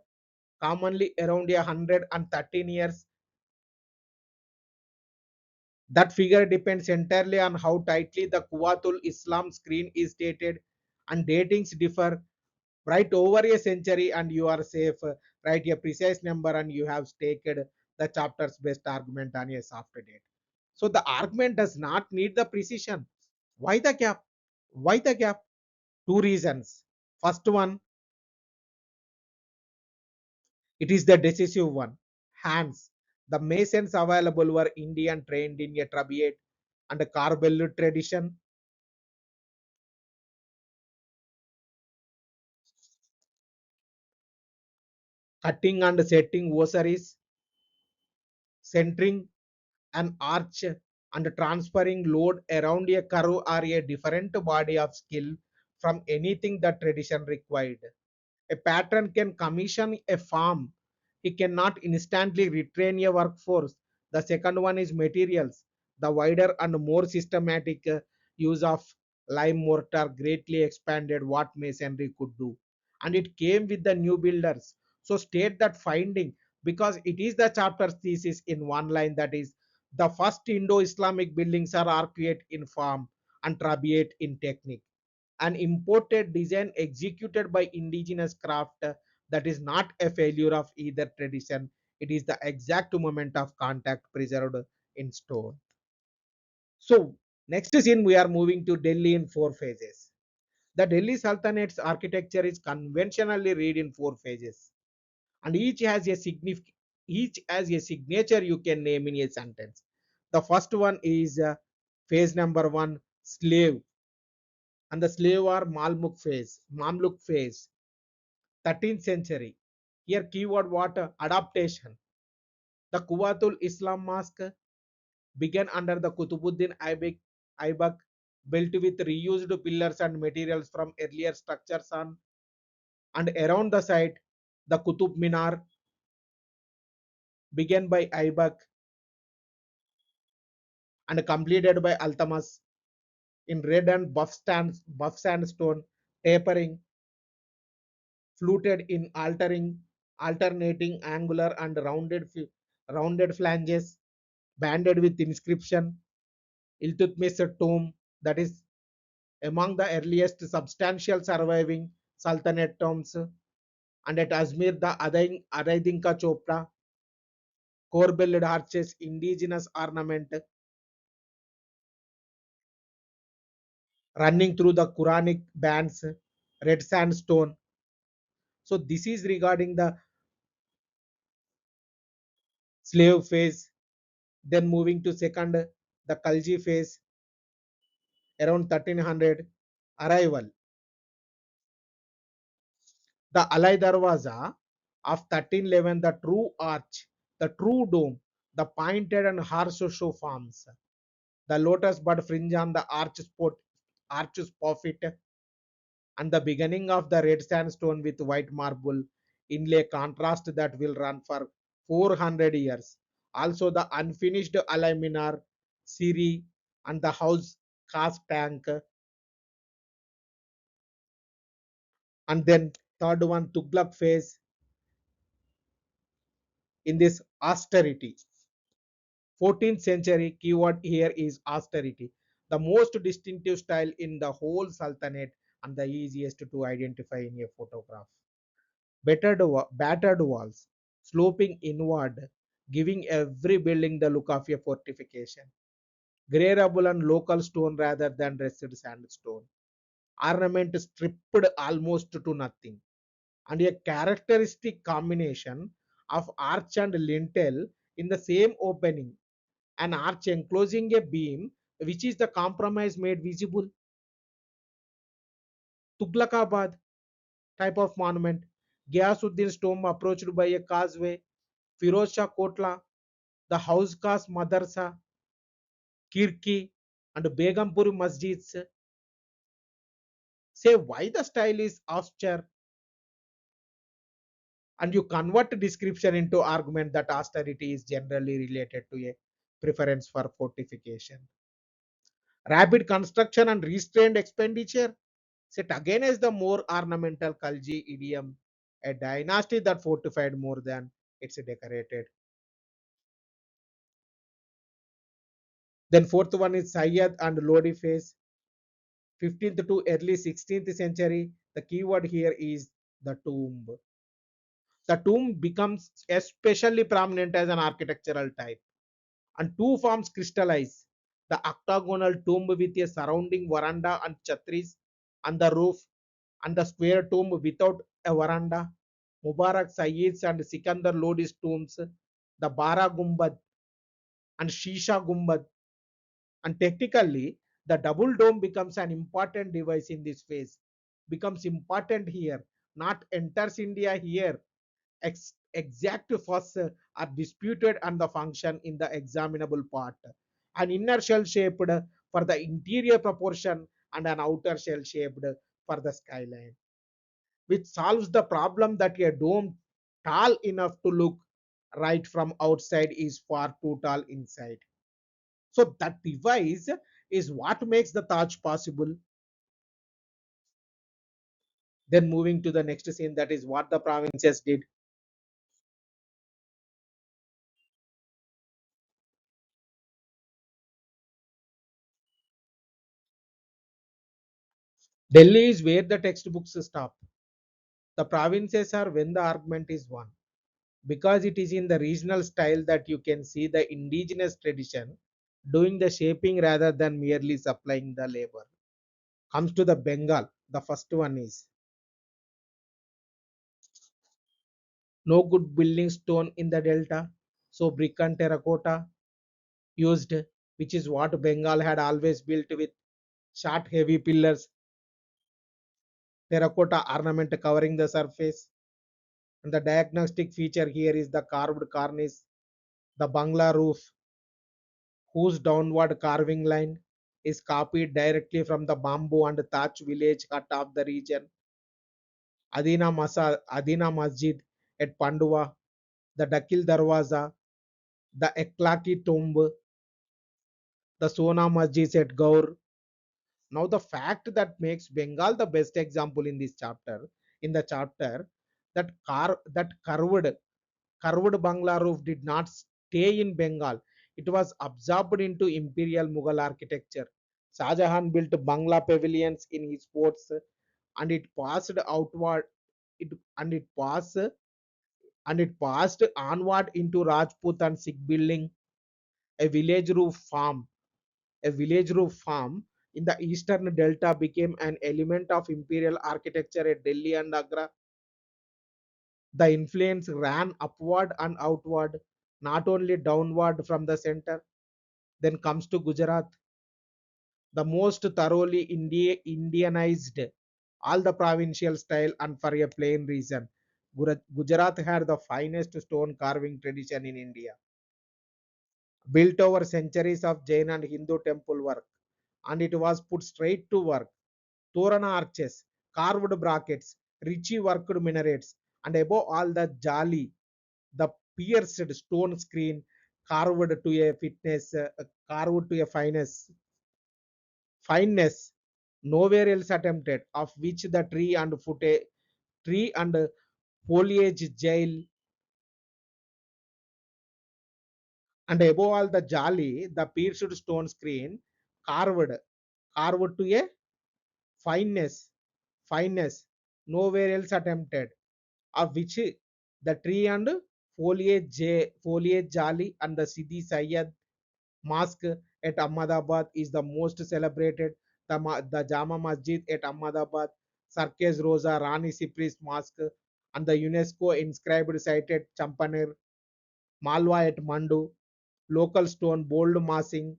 commonly around 113 years. That figure depends entirely on how tightly the Quwatul Islam screen is dated, and datings differ. Write over a century and you are safe. Write a precise number and you have staked the chapter's best argument on a soft date. So the argument does not need the precision. Why the gap? Why the gap? Two reasons. First one, it is the decisive one. Hands. The masons available were Indian, trained in a Trabiate and a Carbell tradition. Cutting and setting ossaries, centering an arch, and transferring load around a curve are a different body of skill from anything that tradition required. A patron can commission a farm, he cannot instantly retrain a workforce. The second one is materials. The wider and more systematic use of lime mortar greatly expanded what masonry could do. And it came with the new builders. So state that finding, because it is the chapter's thesis in one line, that is, the first Indo Islamic buildings are arcuate in form and trabeate in technique. An imported design executed by indigenous craft, that is not a failure of either tradition. It is the exact moment of contact preserved in stone. So next scene we are moving to Delhi in four phases. The Delhi Sultanate's architecture is conventionally read in four phases, and each has a signature you can name in a sentence. The first one is phase number one, slave, and the slave or Mamluk phase, 13th century. Here keyword what? Adaptation. The Quwatul Islam Mosque began under the Kutubuddin Aibak, built with reused pillars and materials from earlier structures on and around the site. The Qutub Minar began by Aibak and completed by Altamas in red and buff sandstone, tapering, fluted in alternating angular and rounded flanges, banded with inscription. Iltutmish tomb, that is among the earliest substantial surviving Sultanate tombs, and at Ajmer the Adaidinka Chopra, core-belled arches, indigenous ornament running through the Quranic bands, red sandstone. So this is regarding the slave phase. Then moving to second, the Khalji phase, around 1300 arrival. The Alai Darwaza of 1311, the true arch, the true dome. the pointed and horseshoe forms, the lotus bud fringe on the arches of it, and the beginning of the red sandstone with white marble inlay contrast that will run for 400 years. Also, the unfinished aluminium Siri and the house cast tank, and then third one Tughlaq phase in this austerity. 14th century keyword here is austerity, the most distinctive style in the whole Sultanate and the easiest to identify in a photograph. Battered walls, sloping inward, giving every building the look of a fortification. Grey rubble and local stone rather than dressed sandstone. Ornament stripped almost to nothing. And a characteristic combination of arch and lintel in the same opening. An arch enclosing a beam, which is the compromise made visible. Tughlaqabad type of monument. Ghiyasuddin's tomb approached by a causeway. Firoz Shah Kotla, the House Khas Madarsa, Kirki, and Begumpur Masjids say why the style is austere, and you convert description into argument that austerity is generally related to a preference for fortification. Rapid construction and restrained expenditure set again as the more ornamental Khalji idiom, a dynasty that fortified more than it's decorated. Then fourth one is Sayyid and Lodi phase, 15th to early 16th century. The keyword here is the tomb. The tomb becomes especially prominent as an architectural type, and two forms crystallize: the octagonal tomb with a surrounding veranda and chhatris on the roof, and the square tomb without a veranda. Mubarak Sayyid's and Sikandar Lodi's tombs, the Bara Gumbad and Shisha Gumbad. And technically, the double dome becomes an important device in this phase, becomes important here, not enters India here. Exact firsts are disputed and the function in the examinable part. An inner shell shaped for the interior proportion and an outer shell shaped for the skyline, which solves the problem that a dome tall enough to look right from outside is far too tall inside. So that device is what makes the Taj possible. Then moving to the next scene, that is what the provinces did. Delhi is where the textbooks stop. The provinces are when the argument is won, because it is in the regional style that you can see the indigenous tradition doing the shaping rather than merely supplying the labor. Comes to the Bengal, the first one is no good building stone in the delta, so brick and terracotta used, which is what Bengal had always built with short heavy pillars, terracotta ornament covering the surface. And the diagnostic feature here is the carved cornice, the bangla roof, whose downward carving line is copied directly from the bamboo and thatch village hut of the region. Adina Masjid at Pandua, the Dakil Darwaza, the Eklaki tomb, the Sona Masjid at Gaur. Now, the fact that makes Bengal the best example in this chapter, in the chapter, that curved Bangla roof did not stay in Bengal. It was absorbed into imperial Mughal architecture. Shah Jahan built Bangla pavilions in his forts, and it passed outward. It and it passed and it passed onward into Rajput and Sikh building. A village roof farm, a village roof farm in the eastern delta became an element of imperial architecture at Delhi and Agra. The influence ran upward and outward, not only downward from the center. Then comes to Gujarat, the most thoroughly Indianized all the provincial style, and for a plain reason. Gujarat had the finest stone carving tradition in India. built over centuries of Jain and Hindu temple work, and it was put straight to work. Torana arches, carved brackets, richly worked minarets, and above all the jali, the pierced stone screen carved to a carved to a fineness nowhere else attempted, of which the tree and foliage jail, and above all the jali, the pierced stone screen carved carved to a fineness fineness nowhere else attempted, of which the tree and foliage jali and the Sidi Sayyid Mosque at Ahmedabad is the most celebrated. The Jama Masjid at Ahmedabad, Sarkes Rosa, Rani Sipris Mosque, and the UNESCO inscribed site at Champaner, Malwa at Mandu, local stone bold massing,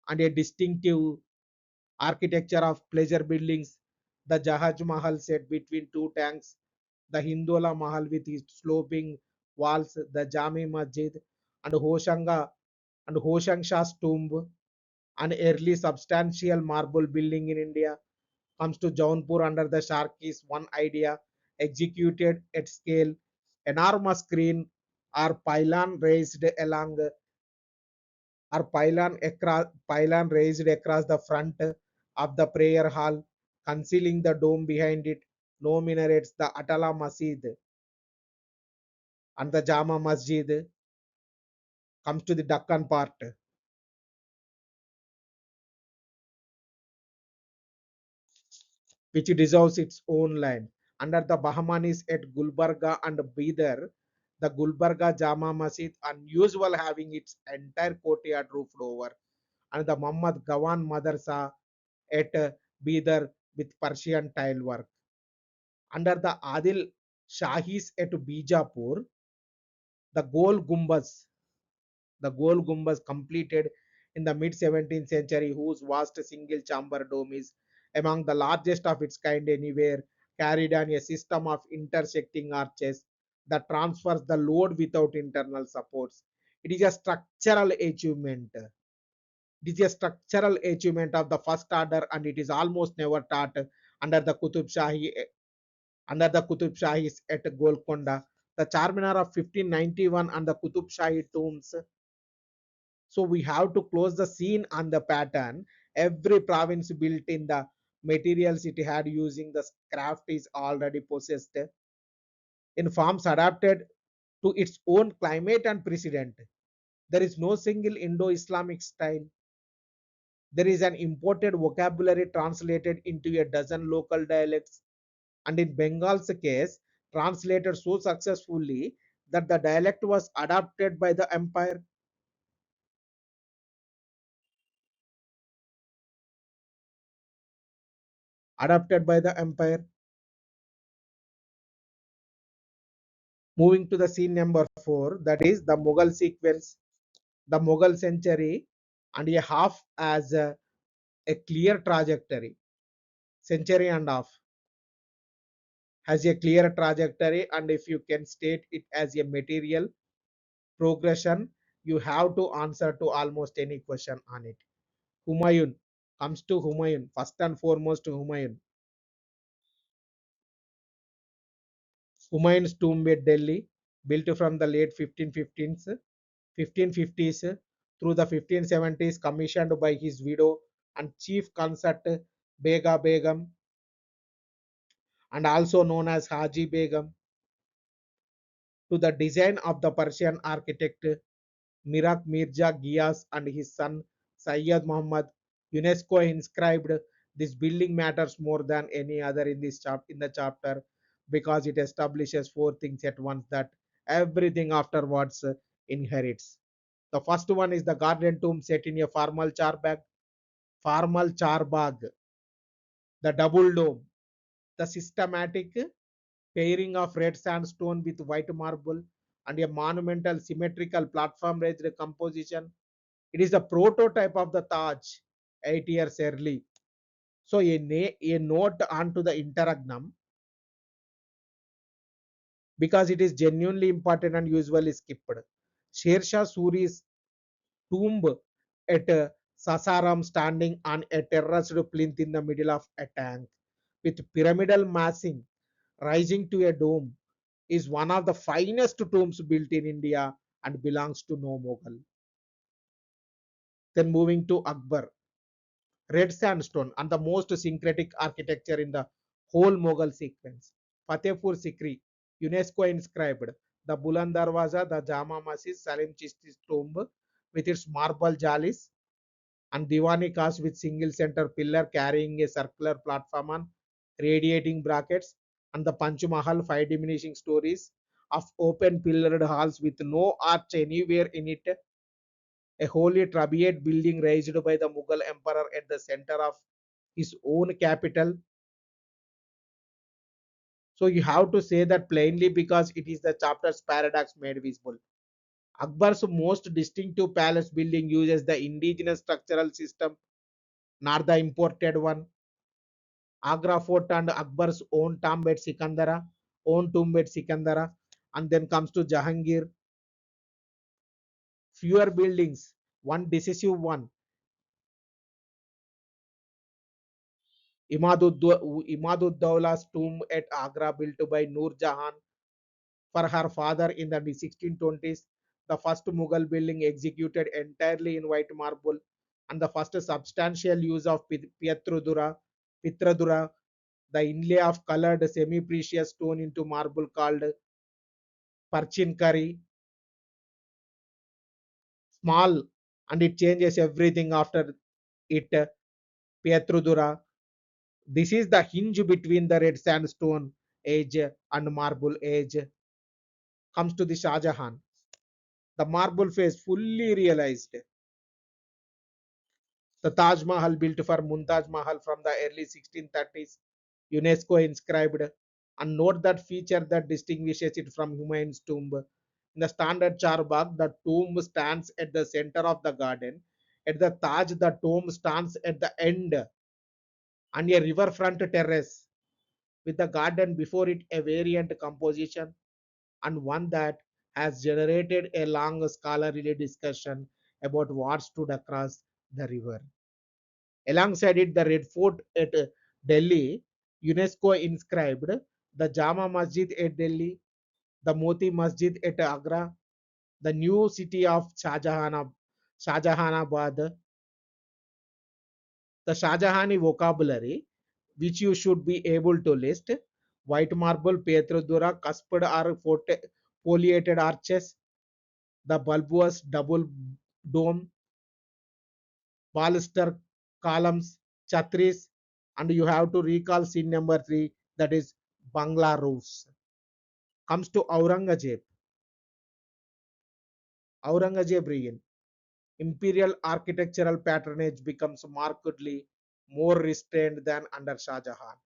and a distinctive architecture of pleasure buildings. The Jahaj Mahal set between two tanks, the Hindola Mahal with its sloping walls, the Jami Masjid, and Hoshang Shah's tomb, an early substantial marble building in India, comes to Jaunpur under the Sharkey's one idea, executed at scale, enormous screen or pylon raised along or pylon raised across the front of the prayer hall, concealing the dome behind it. No minarets, the Atala Masjid and the Jama Masjid comes to the Deccan part, which deserves its own line. Under the Bahmanis at Gulbarga and Bidar, the Gulbarga Jama Masjid unusual, having its entire courtyard roofed over, and the Muhammad Gawan Madrasa at Bidar with Persian tile work. Under the Adil Shahis at Bijapur, the Gol Gumbaz completed in the mid 17th century, whose vast single chamber dome is among the largest of its kind anywhere, carried on a system of intersecting arches that transfers the load without internal supports. It is a structural achievement. It is a structural achievement of the first order, and it is almost never taught under the Qutub Shahi Shahis at Golconda, the Charminar of 1591, and the Qutub Shahi tombs. So we have to close the scene on the pattern. Every province built in the materials it had using the craft is already possessed in forms adapted to its own climate and precedent. There is no single Indo Islamic style. There is an imported vocabulary translated into a dozen local dialects, and in Bengal's case, translated so successfully that the dialect was adopted by the empire. Adopted by the empire. Moving to the scene number 4, that is the Mughal sequence, the Mughal century and a half as a clear trajectory. Century and half has a clear trajectory, and if you can state it as a material progression, you have to answer to almost any question on it. Humayun comes to Humayun, first and foremost Humayun. Humayun's tomb at Delhi, built from the late 1550s through the 1570s, commissioned by his widow and chief consort Bega Begum, and also known as Haji Begum, to the design of the Persian architect Mirak Mirza Giyas and his son Sayyid Muhammad. UNESCO inscribed this building matters more than any other in in the chapter, because it establishes four things at once that everything afterwards inherits. The first one is the garden tomb set in a formal charbagh, the double dome, the systematic pairing of red sandstone with white marble, and a monumental symmetrical platform raised composition. It is a prototype of the Taj 8 years early. So a note onto the interagnum, because it is genuinely important and usually skipped. Shersha Suri's tomb at Sasaram standing on a terraced plinth in the middle of a tank with pyramidal massing rising to a dome is one of the finest tombs built in India and belongs to no Mughal. Then moving to Akbar, red sandstone and the most syncretic architecture in the whole Mughal sequence. Fatehpur Sikri, UNESCO inscribed the Buland Darwaza, the Jama Masjid, Salim Chisti's tomb with its marble jalis, and Diwani cast with single center pillar carrying a circular platform on radiating brackets, and the Panch Mahal, five diminishing stories of open pillared halls with no arch anywhere in it, a wholly Trabeate building raised by the Mughal emperor at the center of his own capital. So you have to say that plainly because it is the chapter's paradox made visible. Akbar's most distinctive palace building uses the indigenous structural system, not the imported one. Agra Fort and Akbar's own tomb at Sikandara, and then comes to Jahangir. Fewer buildings, one decisive one. Imaduddaulah's tomb at Agra, built by Nur Jahan for her father in the 1620s, the first Mughal building executed entirely in white marble, and the first substantial use of Pitradura, the inlay of colored semi-precious stone into marble called Parchinkari, small, and it changes everything after it. Pietrudura. This is the hinge between the red sandstone age and marble age. Comes to the Shah Jahan. The marble face fully realized. The Taj Mahal built for Mumtaz Mahal from the early 1630s, UNESCO inscribed, and note that feature that distinguishes it from Humayun's tomb. In the standard Charbagh, the tomb stands at the center of the garden. At the Taj, the tomb stands at the end on a riverfront terrace with the garden before it, a variant composition and one that has generated a long scholarly discussion about what stood across the river. Alongside it, the Red Fort at Delhi, UNESCO inscribed the Jama Masjid at Delhi, the Moti Masjid at Agra, the new city of Shahjahanabad, the Shahjahani vocabulary, which you should be able to list: white marble, Pietrodura, cusped or foliated arches, the bulbous double dome, baluster columns, chatris, and you have to recall scene number 3, that is Bangla roofs. Comes to Aurangzeb. Aurangzeb reign. Imperial architectural patronage becomes markedly more restrained than under Shah Jahan.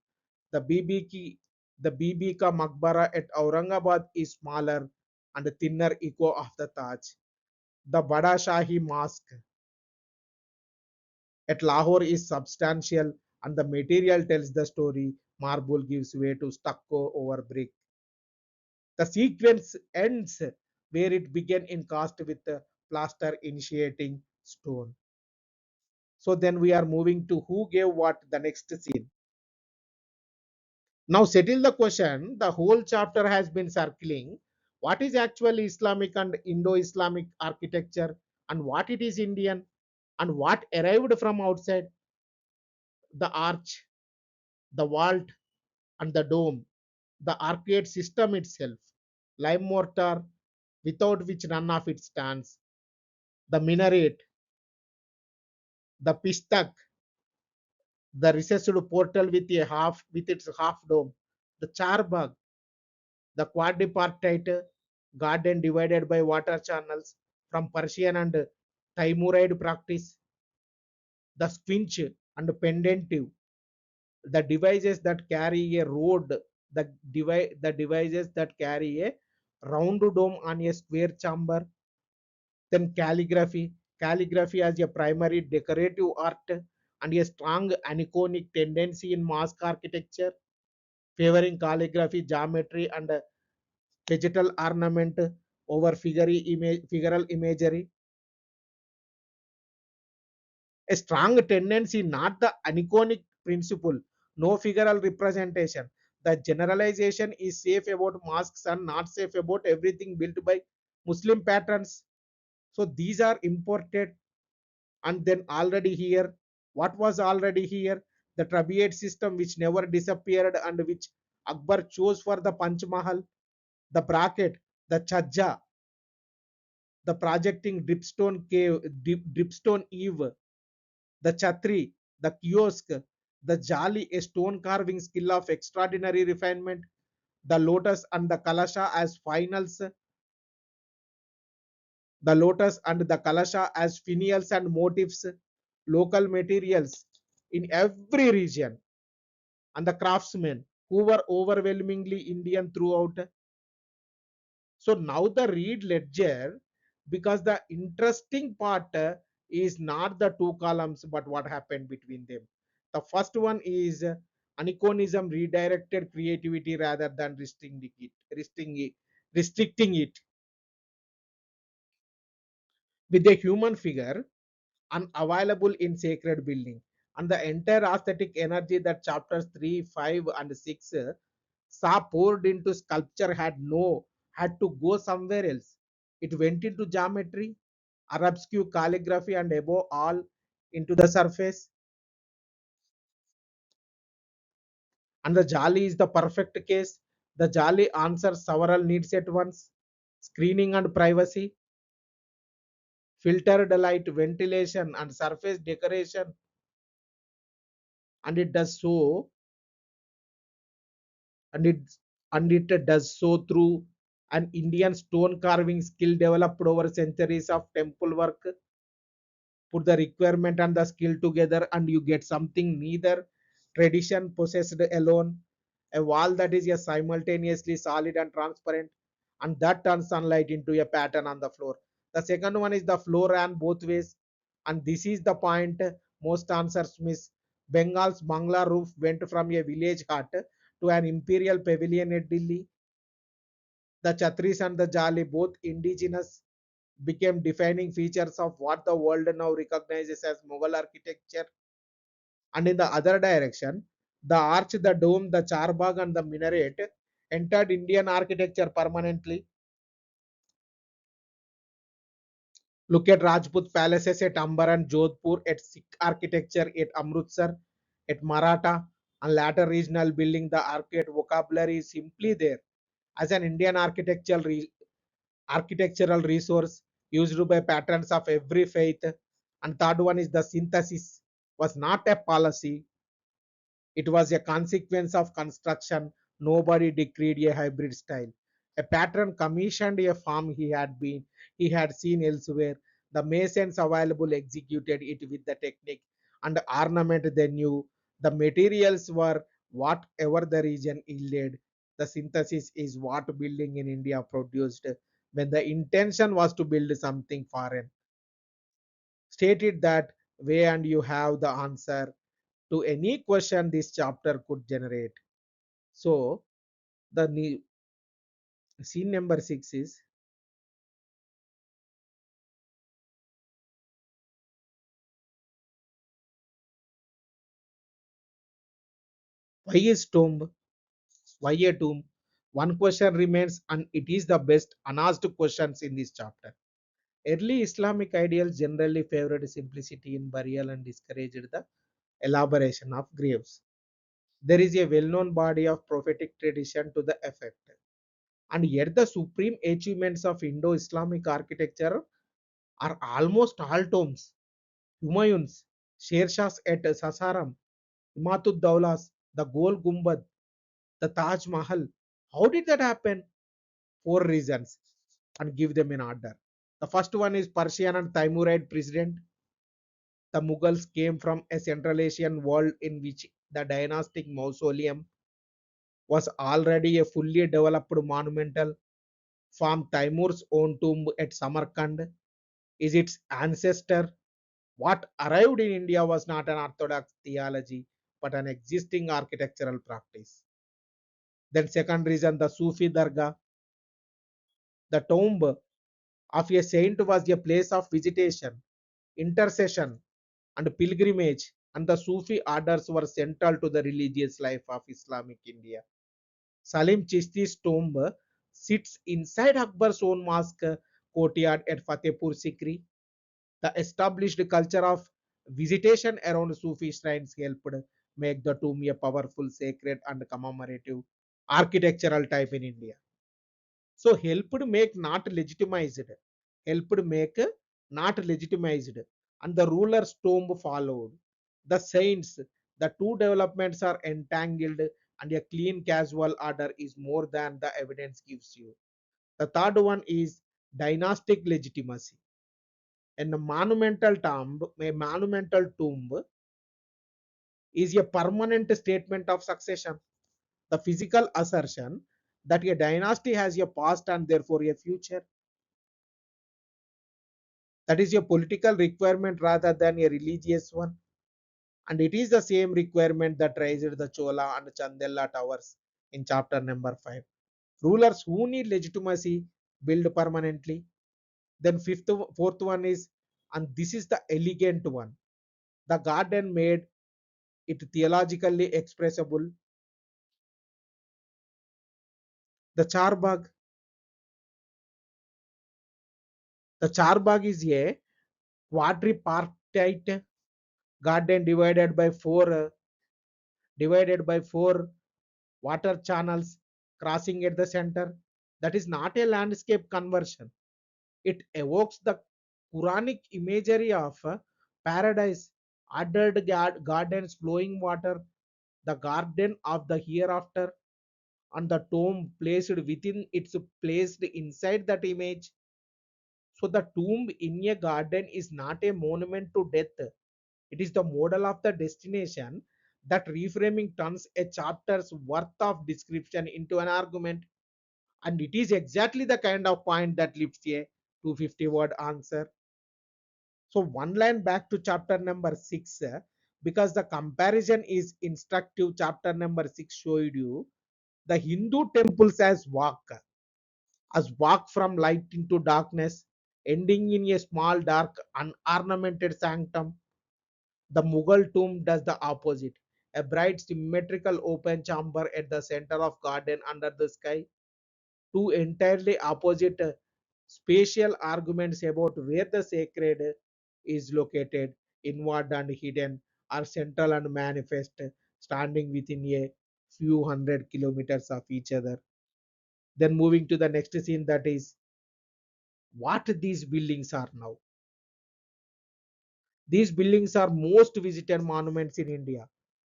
The BBK, the Bibika Maqbara at Aurangabad is smaller and thinner echo of the Taj. The Bada Shahi Mosque at Lahore is substantial and the material tells the story. Marble gives way to stucco over brick. The sequence ends where it began in cast with the plaster initiating stone. So then we are moving to who gave what the next scene. Now settle the question. The whole chapter has been circling what is actually Islamic and Indo Islamic architecture and what it is Indian and what arrived from outside: the arch, the vault, and the dome, the arcade system itself, lime mortar without which none of it stands, the minaret, the pistak, the recessed portal with its half dome, the charbagh, the quadripartite garden divided by water channels from Persian and Timuride practice, the squinch and pendentive, the devices that carry a road, the devices that carry a round dome on a square chamber. Then calligraphy as a primary decorative art and a strong aniconic tendency in mosque architecture, favoring calligraphy, geometry, and vegetal ornament over figural imagery, a strong tendency, not the aniconic principle, no figural representation. The generalization is safe about masks and not safe about everything built by Muslim patterns. So these are imported and then already here. What was already here? The Trabiate system which never disappeared and which Akbar chose for the Panch Mahal, the bracket, the Chajja, the projecting dripstone cave, dripstone eve, the Chatri, the kiosk, the Jali, a stone carving skill of extraordinary refinement, the lotus and the kalasha as finals, the lotus and the kalasha as finials and motifs, local materials in every region, and the craftsmen who were overwhelmingly Indian throughout. So now the read ledger, because the interesting part is not the two columns, but what happened between them. The first one is aniconism redirected creativity rather than restricting it with a human figure unavailable in sacred building. And the entire aesthetic energy that chapters 3, 5, and 6 saw poured into sculpture had to go somewhere else. It went into geometry, arabesque calligraphy, and above all into the surface. And the Jali is the perfect case. The Jali answers several needs at once: screening and privacy, filtered light, ventilation, and surface decoration. And it does so, and it it does so through an Indian stone carving skill developed over centuries of temple work. Put the requirement and the skill together and you get something neither tradition possessed alone, a wall that is a simultaneously solid and transparent, and that turns sunlight into a pattern on the floor. The second one is the floor ran both ways, and this is the point most answers miss. Bengal's Bangla roof went from a village hut to an imperial pavilion at Delhi. The Chatris and the Jali, both indigenous, became defining features of what the world now recognizes as Mughal architecture. And in the other direction, the arch, the dome, the charbagh, and the minaret entered Indian architecture permanently. Look at Rajput palaces at Amber and Jodhpur, at Sikh architecture at Amritsar, at Maratha, and later regional building. The architect vocabulary is simply there as an Indian architectural resource used by patrons of every faith. And third one is the synthesis was not a policy, it was a consequence of construction. Nobody decreed a hybrid style. A patron commissioned a farm he had seen elsewhere. The masons available executed it with the technique and ornament they knew. The materials were whatever the region yielded. The synthesis is what building in India produced when the intention was to build something foreign. State it that way and you have the answer to any question this chapter could generate. So the scene number 6 is why is tomb? Why a tomb? One question remains, and it is the best unasked questions in this chapter. Early Islamic ideals generally favored simplicity in burial and discouraged the elaboration of graves. There is a well known body of prophetic tradition to the effect. And yet, the supreme achievements of Indo Islamic architecture are almost all tombs. Humayun's, Sher Shah's at Sasaram, Himatud Daulas, the Gol Gumbad, the Taj Mahal. How did that happen? Four reasons, and give them in order. The first one is Persian and Timuride precedent. The Mughals came from a Central Asian world in which the dynastic mausoleum was already a fully developed monumental form. Timur's own tomb at Samarkand is its ancestor. What arrived in India was not an orthodox theology, but an existing architectural practice. Then second reason, the Sufi Dargah. The tomb of a saint was a place of visitation, intercession, and pilgrimage, and the Sufi orders were central to the religious life of Islamic India. Salim Chishti's tomb sits inside Akbar's own mosque courtyard at Fatehpur Sikri. The established culture of visitation around Sufi shrines helped make the tomb a powerful, sacred, and commemorative architectural type in India. So helped make not legitimized, helped make not legitimized, and the ruler's tomb followed. The saints, the two developments are entangled, and a clean casual order is more than the evidence gives you. The third one is dynastic legitimacy. And a monumental tomb is a permanent statement of succession. The physical assertion that a dynasty has a past and therefore a future. That is a political requirement rather than a religious one. And it is the same requirement that raised the Chola and Chandela towers in chapter number 5. Rulers who need legitimacy build permanently. Then fourth one is, and this is the elegant one. The garden made it theologically expressible. The Charbagh. The Charbagh is a quadripartite garden divided by four water channels crossing at the center. That is not a landscape conversion. It evokes the Quranic imagery of paradise, ordered gardens, flowing water, the garden of the hereafter, and the tomb placed within its placed inside that image. So the tomb in a garden is not a monument to death. It is the model of the destination. That reframing turns a chapter's worth of description into an argument. And it is exactly the kind of point that lifts a 250-word answer. So one line back to chapter number 6, because the comparison is instructive. Chapter number 6 showed you the Hindu temples as walk from light into darkness, ending in a small dark unornamented sanctum. The Mughal tomb does the opposite, a bright symmetrical open chamber at the center of garden under the sky. Two entirely opposite spatial arguments about where the sacred is located, inward and hidden, are central and manifest, standing within a few hundred kilometers of each other. Then moving to the next scene, that is what these buildings are now. These buildings are most visited monuments in India.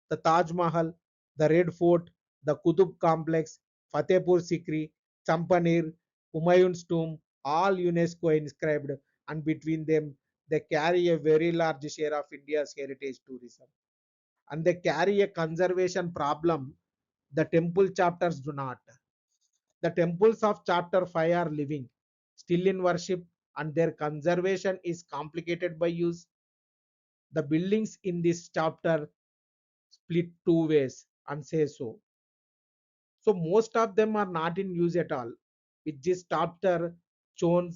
The Taj Mahal, the Red Fort, the Qutub Complex, Fatehpur Sikri, Champanir, Humayun's tomb, all UNESCO inscribed, and between them they carry a very large share of India's heritage tourism. And they carry a conservation problem the temple chapters do not. The temples of chapter 5 are living, still in worship, and their conservation is complicated by use. The buildings in this chapter split two ways and say so. So most of them are not in use at all. With this chapter shown,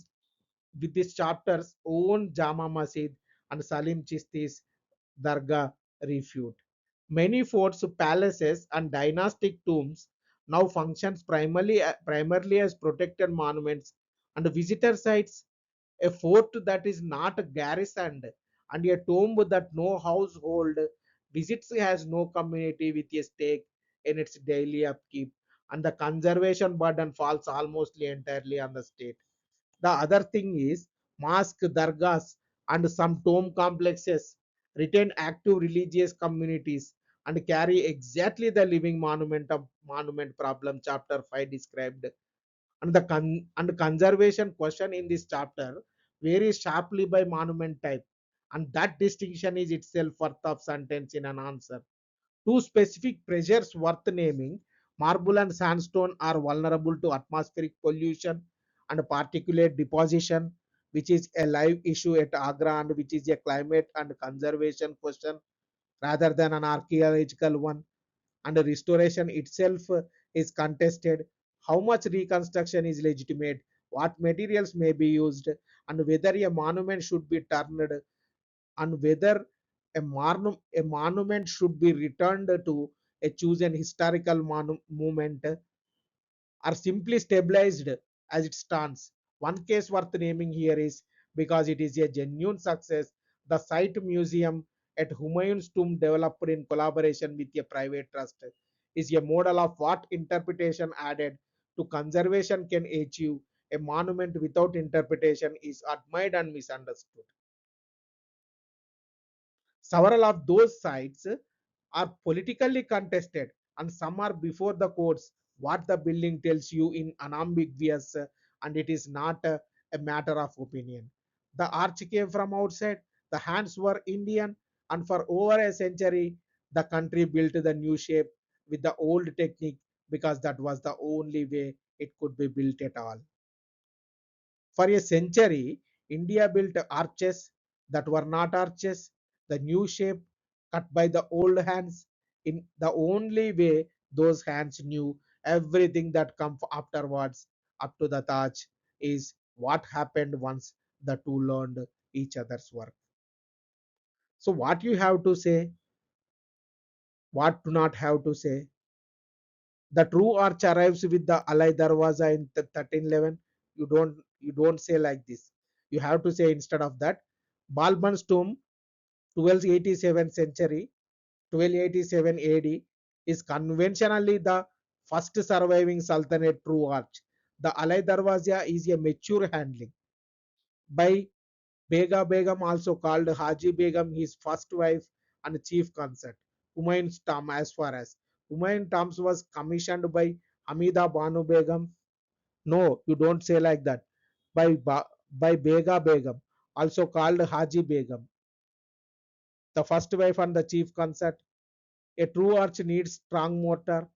with this chapter's own Jama Masjid and Salim Chisti's Dargah refute. Many forts, palaces, and dynastic tombs now functions primarily as protected monuments and visitor sites. A fort that is not garrisoned and a tomb that no household visits has no community with a stake in its daily upkeep, and the conservation burden falls almost entirely on the state. The other thing is mosque, dargahs, and some tomb complexes retain active religious communities and carry exactly the living monument problem chapter 5 described. And the conservation question in this chapter varies sharply by monument type, and that distinction is itself worth of sentence in an answer. Two specific pressures worth naming: marble and sandstone are vulnerable to atmospheric pollution and particulate deposition, which is a live issue at Agra and which is a climate and conservation question rather than an archaeological one. And restoration itself is contested. How much reconstruction is legitimate what materials may be used, and whether a monument should be turned, and whether a monument should be returned to a chosen historical movement are simply stabilized as it stands. One case worth naming here is, because it is a genuine success, the site museum at Humayun's tomb, developed in collaboration with a private trust, is a model of what interpretation added to conservation can achieve. A monument without interpretation is admired and misunderstood. Several of those sites are politically contested, and some are before the courts. What the building tells you in unambiguous, and it is not a matter of opinion. The arch came from outside, the hands were Indian, and for over a century, the country built the new shape with the old technique because that was the only way it could be built at all. For a century, India built arches that were not arches, the new shape cut by the old hands in the only way those hands knew. Everything that come afterwards up to the Taj is what happened once the two learned each other's work. So what you have to say, what do not have to say. The true arch arrives with the Alai Darwaza in 1311. You don't say like this. You have to say instead of that, Balban's tomb, 1287 century, 1287 AD, is conventionally the first surviving Sultanate true arch. The Alai Darwaza is a mature handling by Bega Begum, also called Haji Begum, his first wife and chief consort. Humayun's tomb, as far as Humayun tombs was commissioned by Hamida Banu Begum. No, you don't say like that. By Bega Begum, also called Haji Begum, the first wife and the chief consort. A true arch needs strong mortar.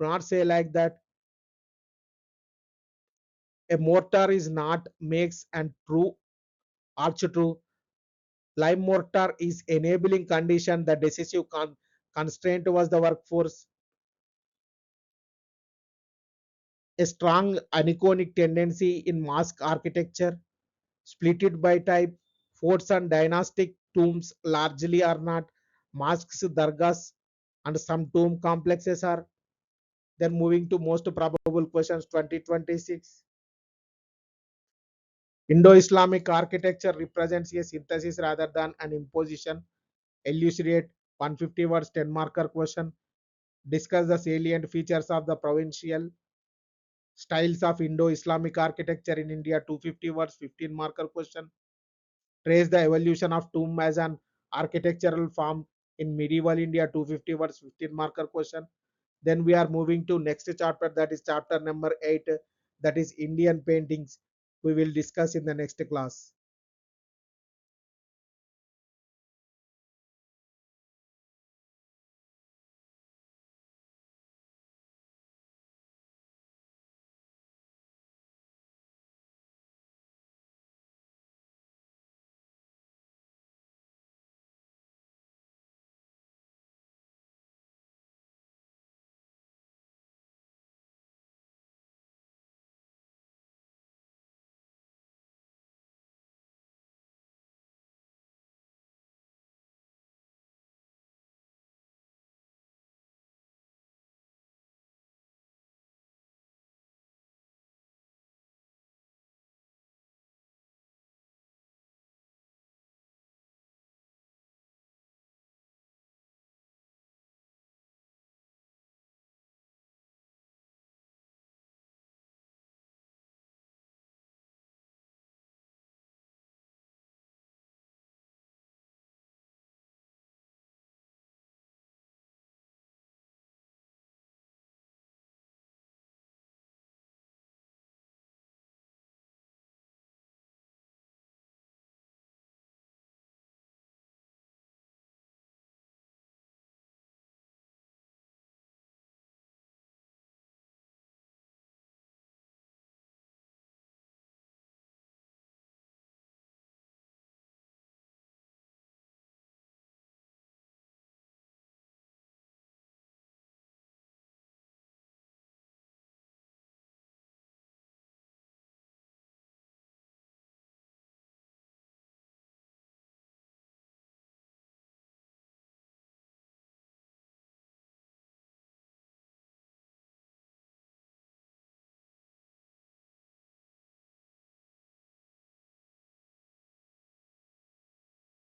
Do not say like that. A mortar is not makes and true arch true. Lime mortar is enabling condition. The decisive constraint was the workforce. A strong aniconic tendency in mosque architecture, splitted by type. Forts and dynastic tombs largely are not. Mosques, dargahs, and some tomb complexes are. Then moving to most probable questions 2026. Indo Islamic architecture represents a synthesis rather than an imposition. Elucidate 150 words 10 marker question. Discuss the salient features of the provincial styles of Indo Islamic architecture in India, 250 words 15 marker question. Trace the evolution of tomb as an architectural form in medieval India, 250 words 15 marker question. Then we are moving to next chapter, that is chapter number 8, that is Indian paintings. We will discuss in the next class.